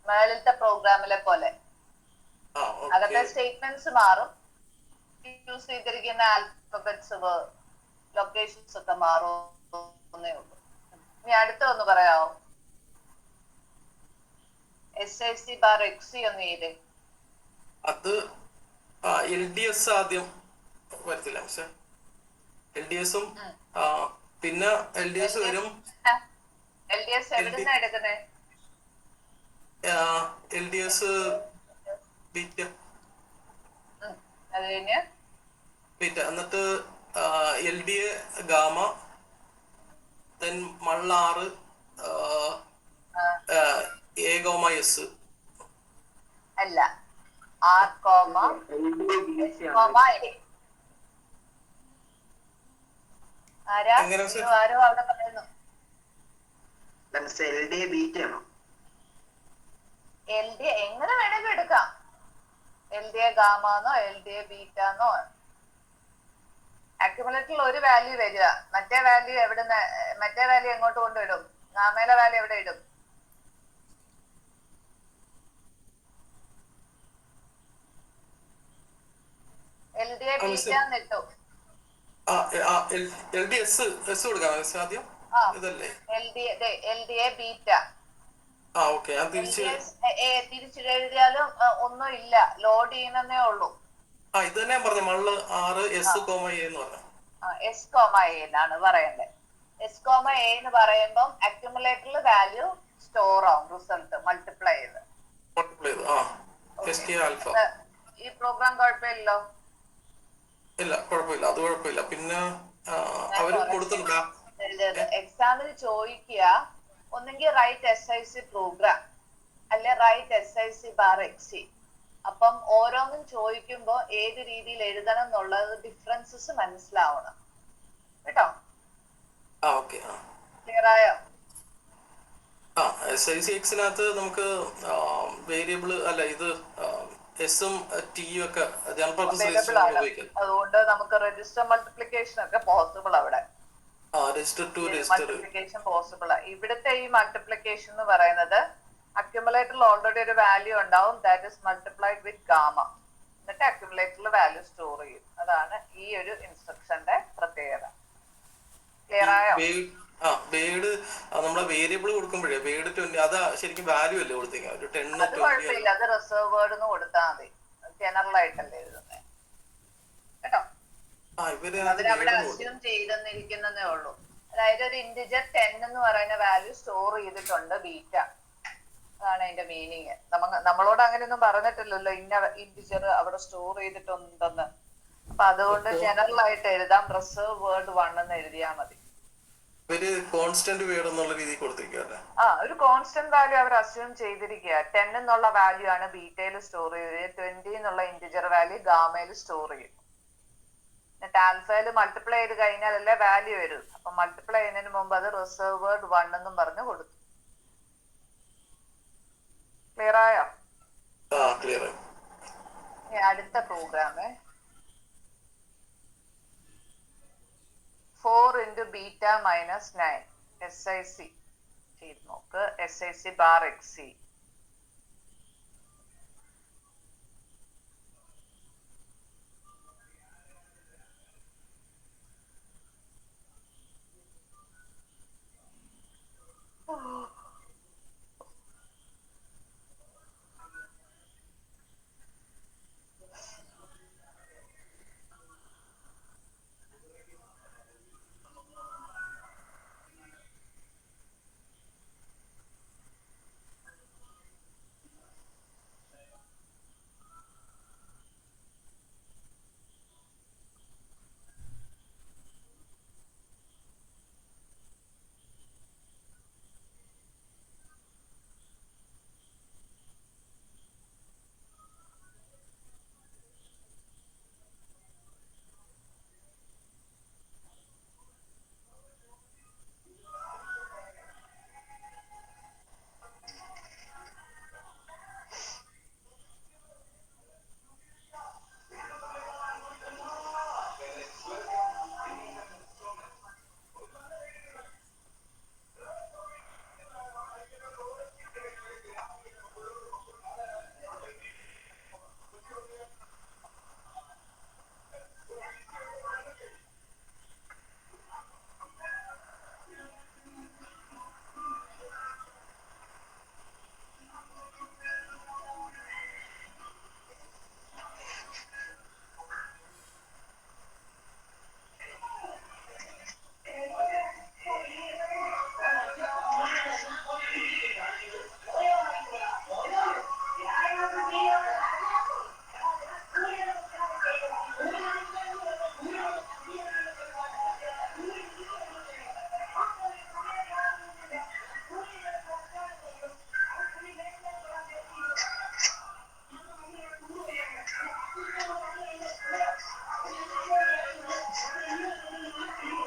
മേളിലത്തെ പ്രോഗ്രാമിലെ പോലെ. അകത്തെ സ്റ്റേറ്റ്മെന്റ്സ് മാറും, യൂസ് ചെയ്തിരിക്കുന്ന ആൽഫബറ്റ്സ് ലൊക്കേഷൻസ് ഒക്കെ മാറുന്നേ ഉള്ളൂ. ഇനി അടുത്ത ഒന്ന് പറയാമോ? SIC/XC ഒന്ന് ചെയ്തേ. അത് LDS ആദ്യം വരത്തില്ല പക്ഷെ LDSഉം പിന്നെ LDS വരും. LDS എവിടുന്നാ എടുക്കുന്നേ? LDS ബീറ്റ, അത് കഴിഞ്ഞ് ബീറ്റ, എന്നിട്ട് LDA ഗാമ, ദെൻ മള്ളാറ് A, S അല്ല, R, S, A. ആരോ അവിടെ പറയുന്നു. LDA എങ്ങനെ വേണമെങ്കിലും എടുക്കാം. LDA ഗാമാന്നോ LDA ബീറ്റാന്നോ. അക്യുമുലേറ്ററിൽ ഒരു വാല്യൂ വരിക, മറ്റേ വാല്യൂ എങ്ങോട്ട് കൊണ്ടിടും? ഗാമയിലെ വാല്യൂ എവിടെ ഇടും? LDA ബീറ്റാന്നിട്ടു. LDS കൊടുക്കാം ആദ്യം. ഇതല്ലേ LDA ബീറ്റ. തിരിച്ചെഴുതിയാലും ഒന്നും ഇല്ല, ലോഡ് ചെയ്യുന്നേ ഉള്ളൂ. ഇത് തന്നെ പറഞ്ഞു മള്ള് 6 S, A എന്ന് പറഞ്ഞു. S, A എന്നാണ് പറയണ്ടത്. S, A എന്ന് പറയുമ്പം അക്യുമുലേറ്ററിൽ വാല്യൂ സ്റ്റോർ ആവും, റിസൾട്ട് മൾട്ടിപ്ലൈ ചെയ്ത്. ഈ പ്രോഗ്രാം കുഴപ്പമില്ലല്ലോ? ഇല്ല, കുഴപ്പമില്ല, അത് കുഴപ്പമില്ല. പിന്നെ അവര് കൊടുത്തില്ല. എക്സാമിന് ചോദിക്കുക, ഒന്നെങ്കിൽ റൈറ്റ് SIC പ്രോഗ്രാം, അല്ലെ റൈറ്റ് SIC bar XC. അപ്പം ഓരോന്നും ചോദിക്കുമ്പോ ഏത് രീതിയിൽ എഴുതണം എന്നുള്ളത് ഡിഫറൻസസ് മനസ്സിലാവണം കേട്ടോ. ക്ലിയർ ആയോ? SICXനകത്ത് നമുക്ക് വേരിയബിൾ അല്ല ഇത് എസും ടിയും ഒക്കെ ജനറൽ പർപ്പസ് അവൈലബിൾ ആണ്. അതുകൊണ്ട് നമുക്ക് രജിസ്റ്റർ മൾട്ടിപ്ലിക്കേഷൻ ഒക്കെ പോസിബിൾ അവിടെ. മൾട്ടിപ്ലിക്കേഷൻ പോസിബിൾ ആണ്. ഇവിടുത്തെ ഈ മൾട്ടിപ്ലിക്കേഷൻ എന്ന് പറയുന്നത് അക്യുമുലേറ്ററിൽ ഓൾറെഡി ഒരു വാല്യൂ ഉണ്ടാവും, that is multiplied with gamma. എന്നിട്ട് അക്യുമുലേറ്ററിൽ വാല്യൂ സ്റ്റോർ ചെയ്യും. അതാണ് ഈ ഒരു ഇൻസ്ട്രക്ഷന്റെ പ്രത്യേകത. ക്ലിയർ ആയോ? നമ്മളെ വേരിയബിൾ കൊടുക്കുമ്പോഴേ വേർഡ് 20 അത് ശരിക്കും വാല്യൂ അല്ലേ കൊടുത്തേക്കാം. ഒരു 10 അത് കുഴപ്പമില്ല, അത് റിസർവ് വേർഡ് എന്ന് കൊടുത്താൽ മതി. ജനറൽ ആയിട്ടല്ലേ എഴുതുന്നത് കേട്ടോ. അവരവിടെ അസ്യൂം ചെയ്തെന്നിരിക്കുന്നതേ ഉള്ളൂ. അതായത് ഒരു ഇന്റിജർ 10 എന്ന് പറയുന്ന വാല്യൂ സ്റ്റോർ ചെയ്തിട്ടുണ്ട് ബീറ്റ. അതാണ് അതിന്റെ മീനിങ്. നമ്മളോട് അങ്ങനെയൊന്നും പറഞ്ഞിട്ടില്ലല്ലോ ഇന്ന ഇന്റിജർ അവിടെ സ്റ്റോർ ചെയ്തിട്ടുണ്ടെന്ന്. അപ്പൊ അതുകൊണ്ട് ജനറൽ ആയിട്ട് എഴുതാം, റിസർവ് വേർഡ് 1 എന്ന് എഴുതിയാൽ മതി. ഒരു കോൺസ്റ്റന്റ് വേർഡ് എന്നുള്ള രീതിയിൽ കൊടുത്തിരിക്കുകയല്ലേ? ഒരു കോൺസ്റ്റന്റ് വാല്യൂ അവർ അസ്യൂം ചെയ്തിരിക്കുക. 10 എന്നുള്ള വാല്യൂ ആണ് ബീറ്റയിൽ സ്റ്റോർ ചെയ്തത്, 20 എന്നുള്ള ഇന്റിജർ വാല്യൂ ഗാമയിൽ സ്റ്റോർ ചെയ്യും. എന്നിട്ട് ആൽഫയിൽ മൾട്ടിപ്ലൈ ചെയ്ത് കഴിഞ്ഞാലല്ലേ വാല്യൂ വരും. അപ്പൊ മൾട്ടിപ്ലൈ ചെയ്യുന്നതിന് മുമ്പ് അത് റിസർവ് വേർഡ് 1 എന്നും പറഞ്ഞു കൊടുത്തു. ക്ലിയർ ആയോ? അടുത്ത പ്രോഗ്രാമേ 4 into beta minus 9 SIC ചെയ്ത് നോക്ക്. SIC bar XC.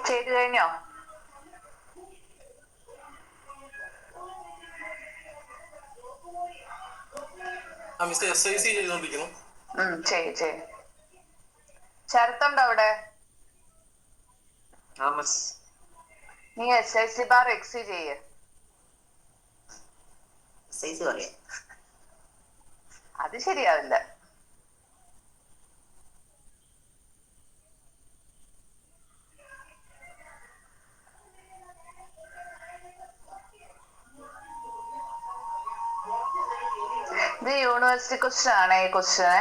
ചെയ്തു കഴിഞ്ഞോ? ശരത്തുണ്ടോ അവിടെ? നീ SIC bar XC ചെയ്യ്. അത് ശരിയാവില്ല. ഇത് യൂണിവേഴ്സിറ്റി ക്വസ്റ്റ്യൻ ആണ്. ഈ ക്വസ്റ്റ്യനെ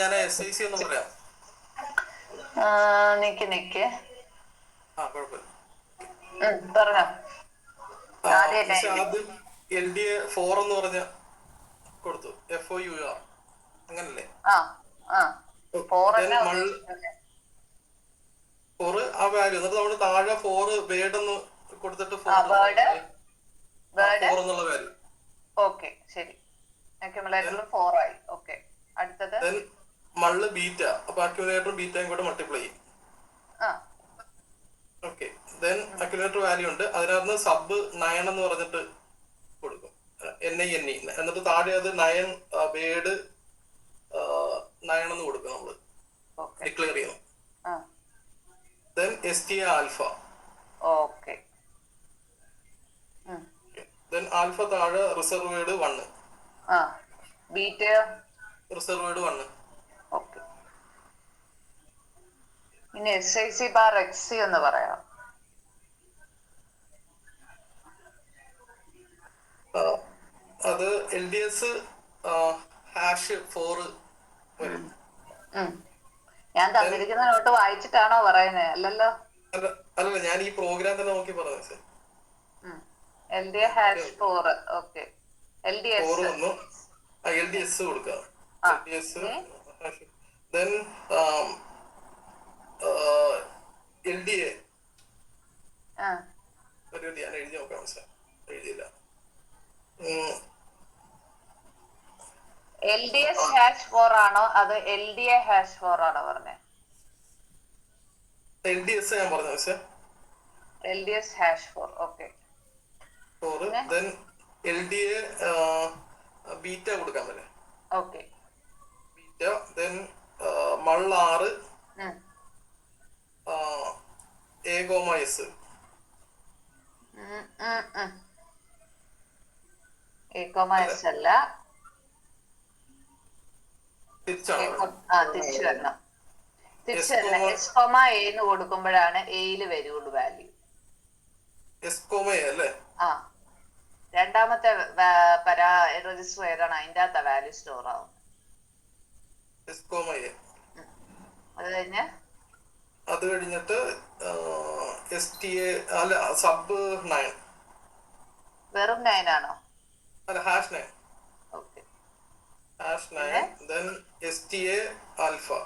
ഞാൻ SIC ഒന്ന് പറയാം. നിക്ക് കുഴപ്പമില്ല. പറഞ്ഞോ. ആദ്യം LDA 4 എന്ന് പറഞ്ഞ കൊടുത്തു. FOUR അങ്ങനല്ലേ? 4 ആ വാല്യൂ എന്നിട്ട് നമ്മൾ താഴെ 4 വേർഡ് എന്ന് കൊടുത്തിട്ട് 4 എന്നുള്ള വാല്യൂ. ഓക്കെ ശരി. അക്യുമുലേറ്ററിൽ 4 ആയി. ഓക്കെ. അടുത്തത് മള്ള് ബീറ്റ. അപ്പൊ അക്യുമുലേറ്ററും ബീറ്റയും കൂടെ മൾട്ടിപ്ലൈ ചെയ്യും. ഓക്കെ. ദെൻ അക്യുമുലേറ്റർ വാല്യൂ ഉണ്ട്. അതിനകത്ത് സബ് 9 എന്ന് പറഞ്ഞിട്ട് കൊടുക്കും. NINE. എന്നിട്ട് താഴെ അത് 9 വേർഡ് 9 എന്ന് കൊടുക്കും. നമ്മള് ഡിക്ലെയർ ചെയ്യണം. Then STA alpha. Okay. Then alpha താഴെ reserve word 1. Beta reserve word 1. Okay. ഇനി SIC ബാർ XC എന്ന് പറയാം. അത് LDS #4 വരും. ഞാൻ തന്നിരിക്കുന്ന നോട്ട് വായിച്ചിട്ടാണോ പറയുന്നത്? അല്ലല്ലോ. അല്ലല്ല, ഞാൻ ഈ പ്രോഗ്രാം തന്നെ നോക്കി പറഞ്ഞു സാർ. LDA #4. ഓക്കെ. LDS കൊടുക്കുക. Then LDA ഞാൻ എഴുതി നോക്കാം സാർ. എഴുതിയില്ല. LDS #4 ആണോ അത് LDA #4 ആണോ പറഞ്ഞത്? LDS ഞാൻ പറഞ്ഞു sir. LDS #4. Okay. Then LDA beta കൊടുക്കാൻ പറ്റേ. Okay. Beta. Then മള്ള 6 A,S. A,S അല്ല. തിരിച്ചു വരണം. S, A എന്ന് കൊടുക്കുമ്പോഴാണ് എയിൽ വരുള്ളൂ വാല്യൂ. അല്ലേ? രണ്ടാമത്തെ രജിസ്റ്റർ ഏതാണ്? അതിൻ്റെ അകത്ത വാല്യൂ സ്റ്റോർ ആവും. അത് കഴിഞ്ഞിട്ട് STA അല്ല, സബ് 9. വെറും 9 ആണോ? അല്ല, #9. Okay. #9. Then STA alpha.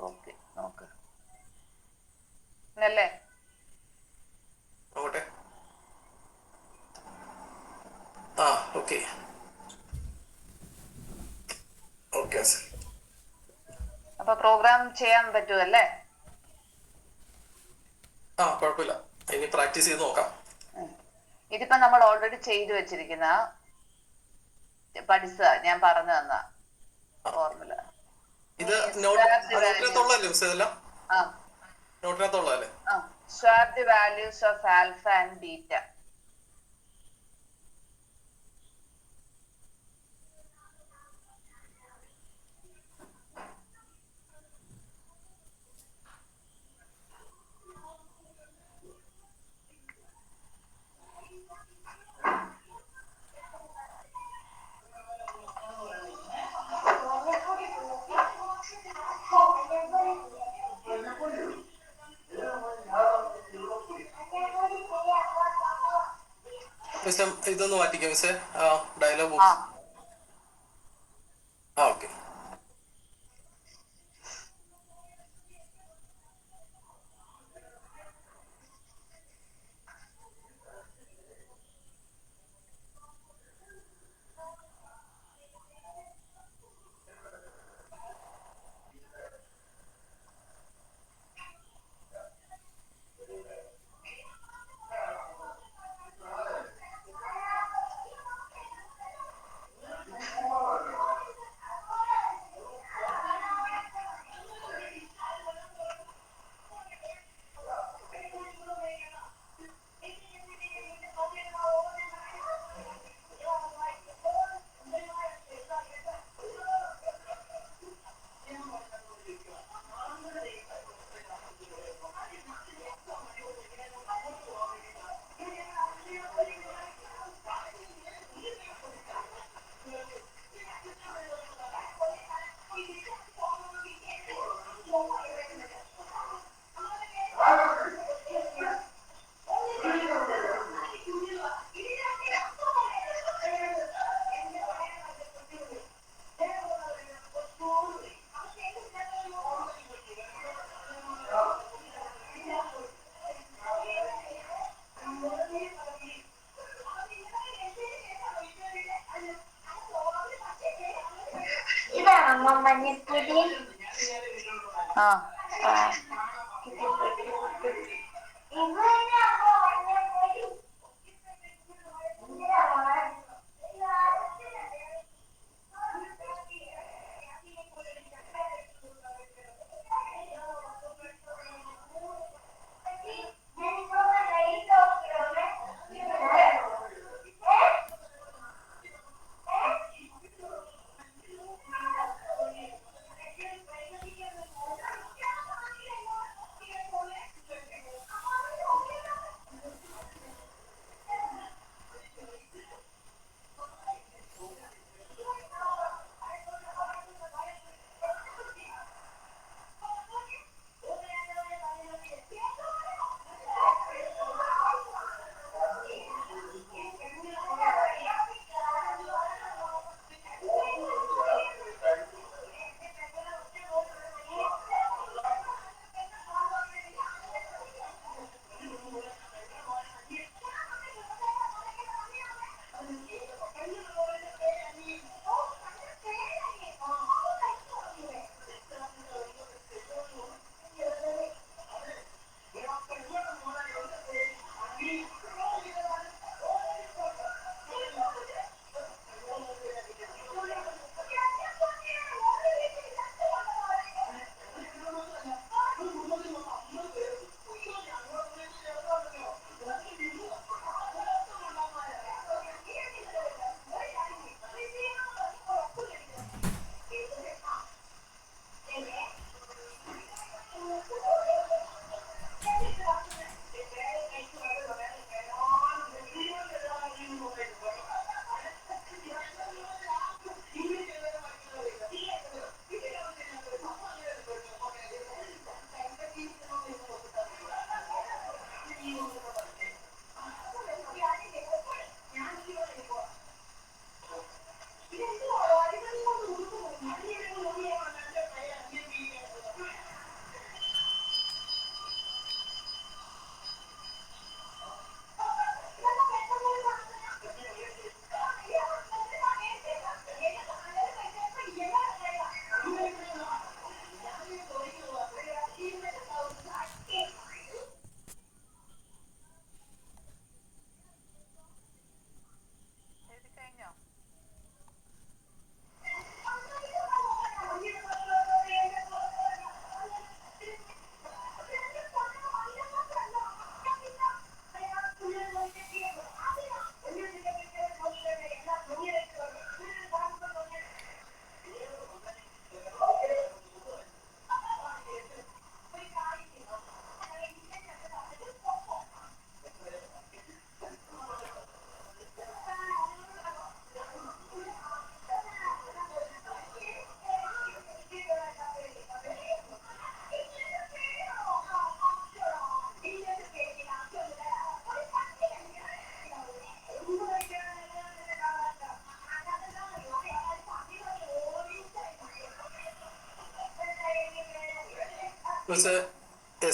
Okay. നോക്ക്. അല്ലേ? നോക്കട്ടെ. ഓക്കെ. Okay sir. അപ്പൊ പ്രോഗ്രാം ചെയ്യാൻ പറ്റുമല്ലേ? കുഴപ്പമില്ല. ഇനി പ്രാക്ടീസ് ചെയ്ത് നോക്കാം. ഇതിപ്പോ നമ്മൾ ഓൾറെഡി ചെയ്തു വെച്ചിരിക്കുന്ന പഠിച്ച ഞാൻ പറഞ്ഞു തന്ന ഫോർമുല. ഇത് നോട്ടിനകത്തുള്ളല്ലേ? നോട്ടിനകത്തുള്ളല്ലേ? Swap the values of alpha and beta. ഇതൊന്ന് മാറ്റിക്കാം മിസ്സേ, ഡയലോഗ് ബോക്സ്. ഓക്കെ. മഞ്ഞപ്പൊടി ആ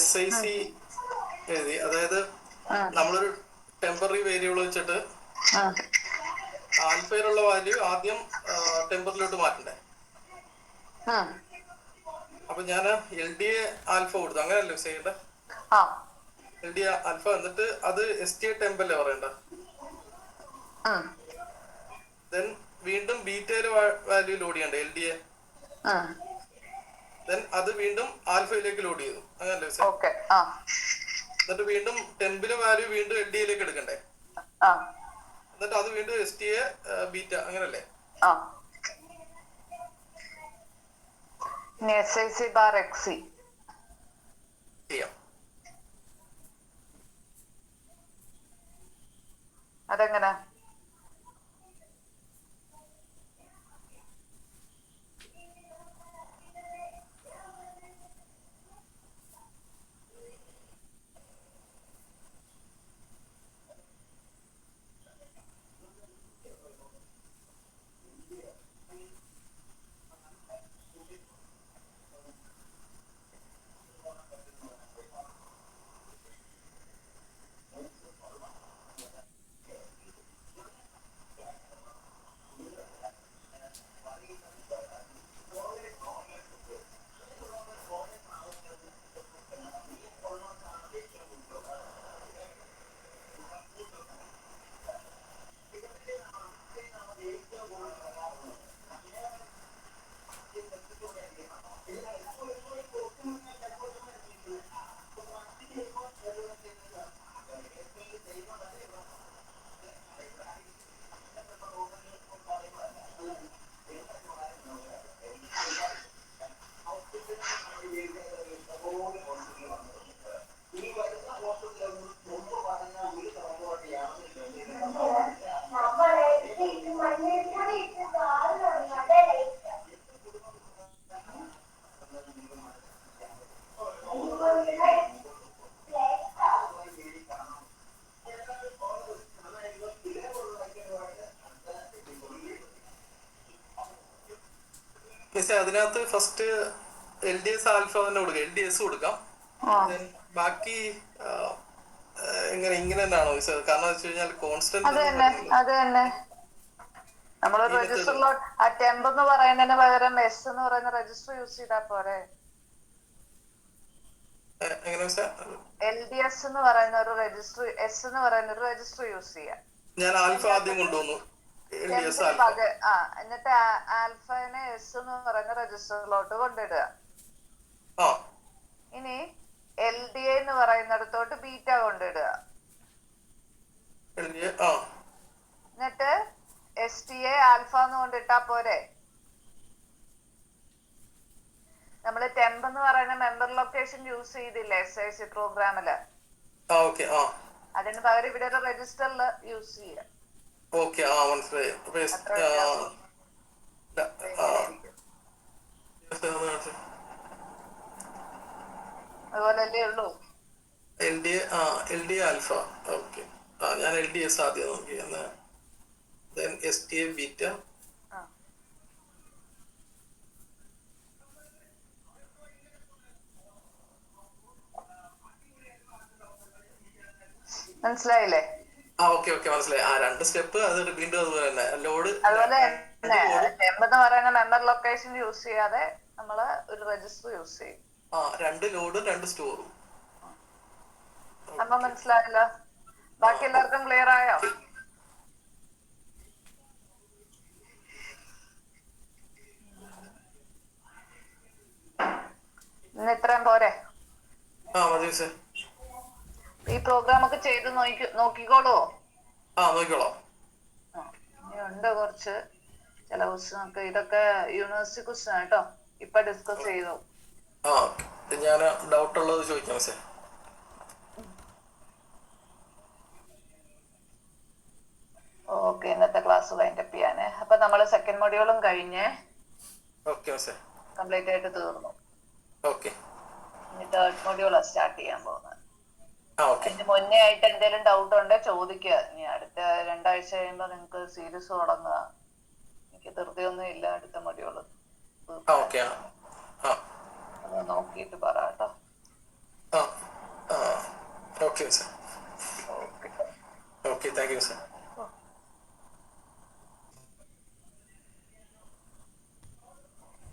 SIC എഴുതി. അതായത് നമ്മളൊരു ടെമ്പററി വേരിയബിൾ വെച്ചിട്ട് ആൽഫയിലുള്ള വാല്യൂ ആദ്യം ടെമ്പറിലോട്ട് മാറ്റണ്ടേ. അപ്പൊ ഞാൻ LDA ആൽഫ കൊടുത്തു, അങ്ങനെയല്ലേ ചെയ്യണ്ടേ? LDA ആൽഫ എന്നിട്ട് അത് STA ടെമ്പല്ലേ പറയണ്ട. ദെൻ വീണ്ടും ബീറ്റയിലെ വാല്യൂ ലോഡ് ചെയ്യണ്ടേ LDA. ദെൻ അത് വീണ്ടും ആൽഫയിലേക്ക് ലോഡ് ചെയ്തു, അങ്ങനല്ലേ? എന്നിട്ട് വീണ്ടും ടെമ്പിലെ വാല്യൂ വീണ്ടും LDAയിലേക്ക് എടുക്കണ്ടേ? എന്നിട്ട് അത് വീണ്ടും STA ബീറ്റ, അങ്ങനല്ലേ? SIC ബാർ XC ചെയ്യാം. അതെങ്ങനെ? മിസ്സേ അതിനകത്ത് ഫസ്റ്റ് LDS ആൽഫ തന്നെ കൊടുക്കാം, LDS കൊടുക്കാം. Then ബാക്കി ഇങ്ങനെ തന്നെയാണോ മിസ്സേ? കാരണം വെച്ച് കഴിഞ്ഞാൽ കോൺസ്റ്റന്റ് അത് തന്നെ നമ്മള് രജിസ്റ്ററിലോട്ട് ആ ടെമ്പ് എന്ന് പറയുന്നതിന് പകരം എസ് എന്ന് പറയുന്ന രജിസ്റ്റർ യൂസ് ചെയ്താ പോരെ. LDS എന്ന് പറയുന്ന ഒരു രജിസ്റ്റർ, എസ് എന്ന് പറയുന്ന ഒരു രജിസ്റ്റർ യൂസ് ചെയ്യാം. ഞാൻ ആൽഫ ആദ്യം കൊണ്ടുവന്നു, എന്നിട്ട് ആൽഫനെ എസ് എന്ന് പറയുന്ന രജിസ്റ്ററിലോട്ട് കൊണ്ടിടുക. ഇനി LDA എന്ന് പറയുന്നിടത്തോട്ട് ബീറ്റ കൊണ്ടിടുക. എന്നിട്ട് STA ആൽഫ എന്ന് കൊണ്ടിട്ടാ പോരെ. നമ്മള് ടെമ്പ് എന്ന് പറയുന്ന മെമ്പർ ലൊക്കേഷൻ യൂസ് ചെയ്തില്ലേ SIC പ്രോഗ്രാമില്, അതിന് പകരം ഇവിടെ ഒരു രജിസ്റ്ററിൽ യൂസ് ചെയ്യാം. അതുപോലല്ലേ ഉള്ളൂ. LDA alpha. ഓക്കെ, ഞാൻ LDS ആദ്യം നോക്കി, then STA ബീറ്റ. മനസ്സിലായില്ലേ? മനസ്സിലായി. രണ്ട് സ്റ്റെപ്പ് അത് വീണ്ടും അതുപോലെ തന്നെ ലോഡ്. അതുപോലെ ടെമ്പ് എന്ന് പറയുന്ന മെമ്പർ ലൊക്കേഷൻ യൂസ് ചെയ്യാതെ നമ്മള് ഒരു രജിസ്റ്റർ യൂസ് ചെയ്യും. 2 ലോഡും 2 സ്റ്റോറും. അപ്പൊ മനസ്സിലായല്ലോ. ബാക്കി എല്ലാവർക്കും ക്ലിയർ ആയോ? ഇന്ന് ഇത്രയും പോരെ? ഈ പ്രോഗ്രാം ഒക്കെ ചെയ്ത് നോക്കിക്കോളൂ. ഇനിയുണ്ട് കുറച്ച് ചില ക്വസ്റ്റ്യൻ. ഇതൊക്കെ യൂണിവേഴ്സിറ്റി ക്വസ്റ്റ്യൻ കേട്ടോ, ഇപ്പൊ ഡിസ്കസ് ചെയ്തു. ഞാൻ ഡൗട്ട് ഉള്ളത് ചോദിക്കാം മിസ്സേ. ഓക്കെ, ഇന്നത്തെ ക്ലാസ് വൈൻഡപ്പ് ചെയ്യാന്. അപ്പൊ നമ്മള് സെക്കൻഡ് മൊഡ്യൂളും കഴിഞ്ഞ് കംപ്ലീറ്റ് ആയിട്ട് തീർന്നു. ഇനി തേർഡ് മൊഡ്യൂളാ സ്റ്റാർട്ട് ചെയ്യാൻ പോകുന്നത്. അതിന് മുന്നേ ആയിട്ട് എന്തെങ്കിലും ഡൗട്ട് ഉണ്ടെ ചോദിക്കുക. ഇനി അടുത്ത 2 ആഴ്ച കഴിയുമ്പോ നിങ്ങക്ക് സീരീസ് തുടങ്ങുക. എനിക്ക് ധൃതിയൊന്നും ഇല്ല. അടുത്ത മൊഡ്യൂള് അത് നോക്കിയിട്ട് പറ കേട്ടോ. Okay, thank you sir.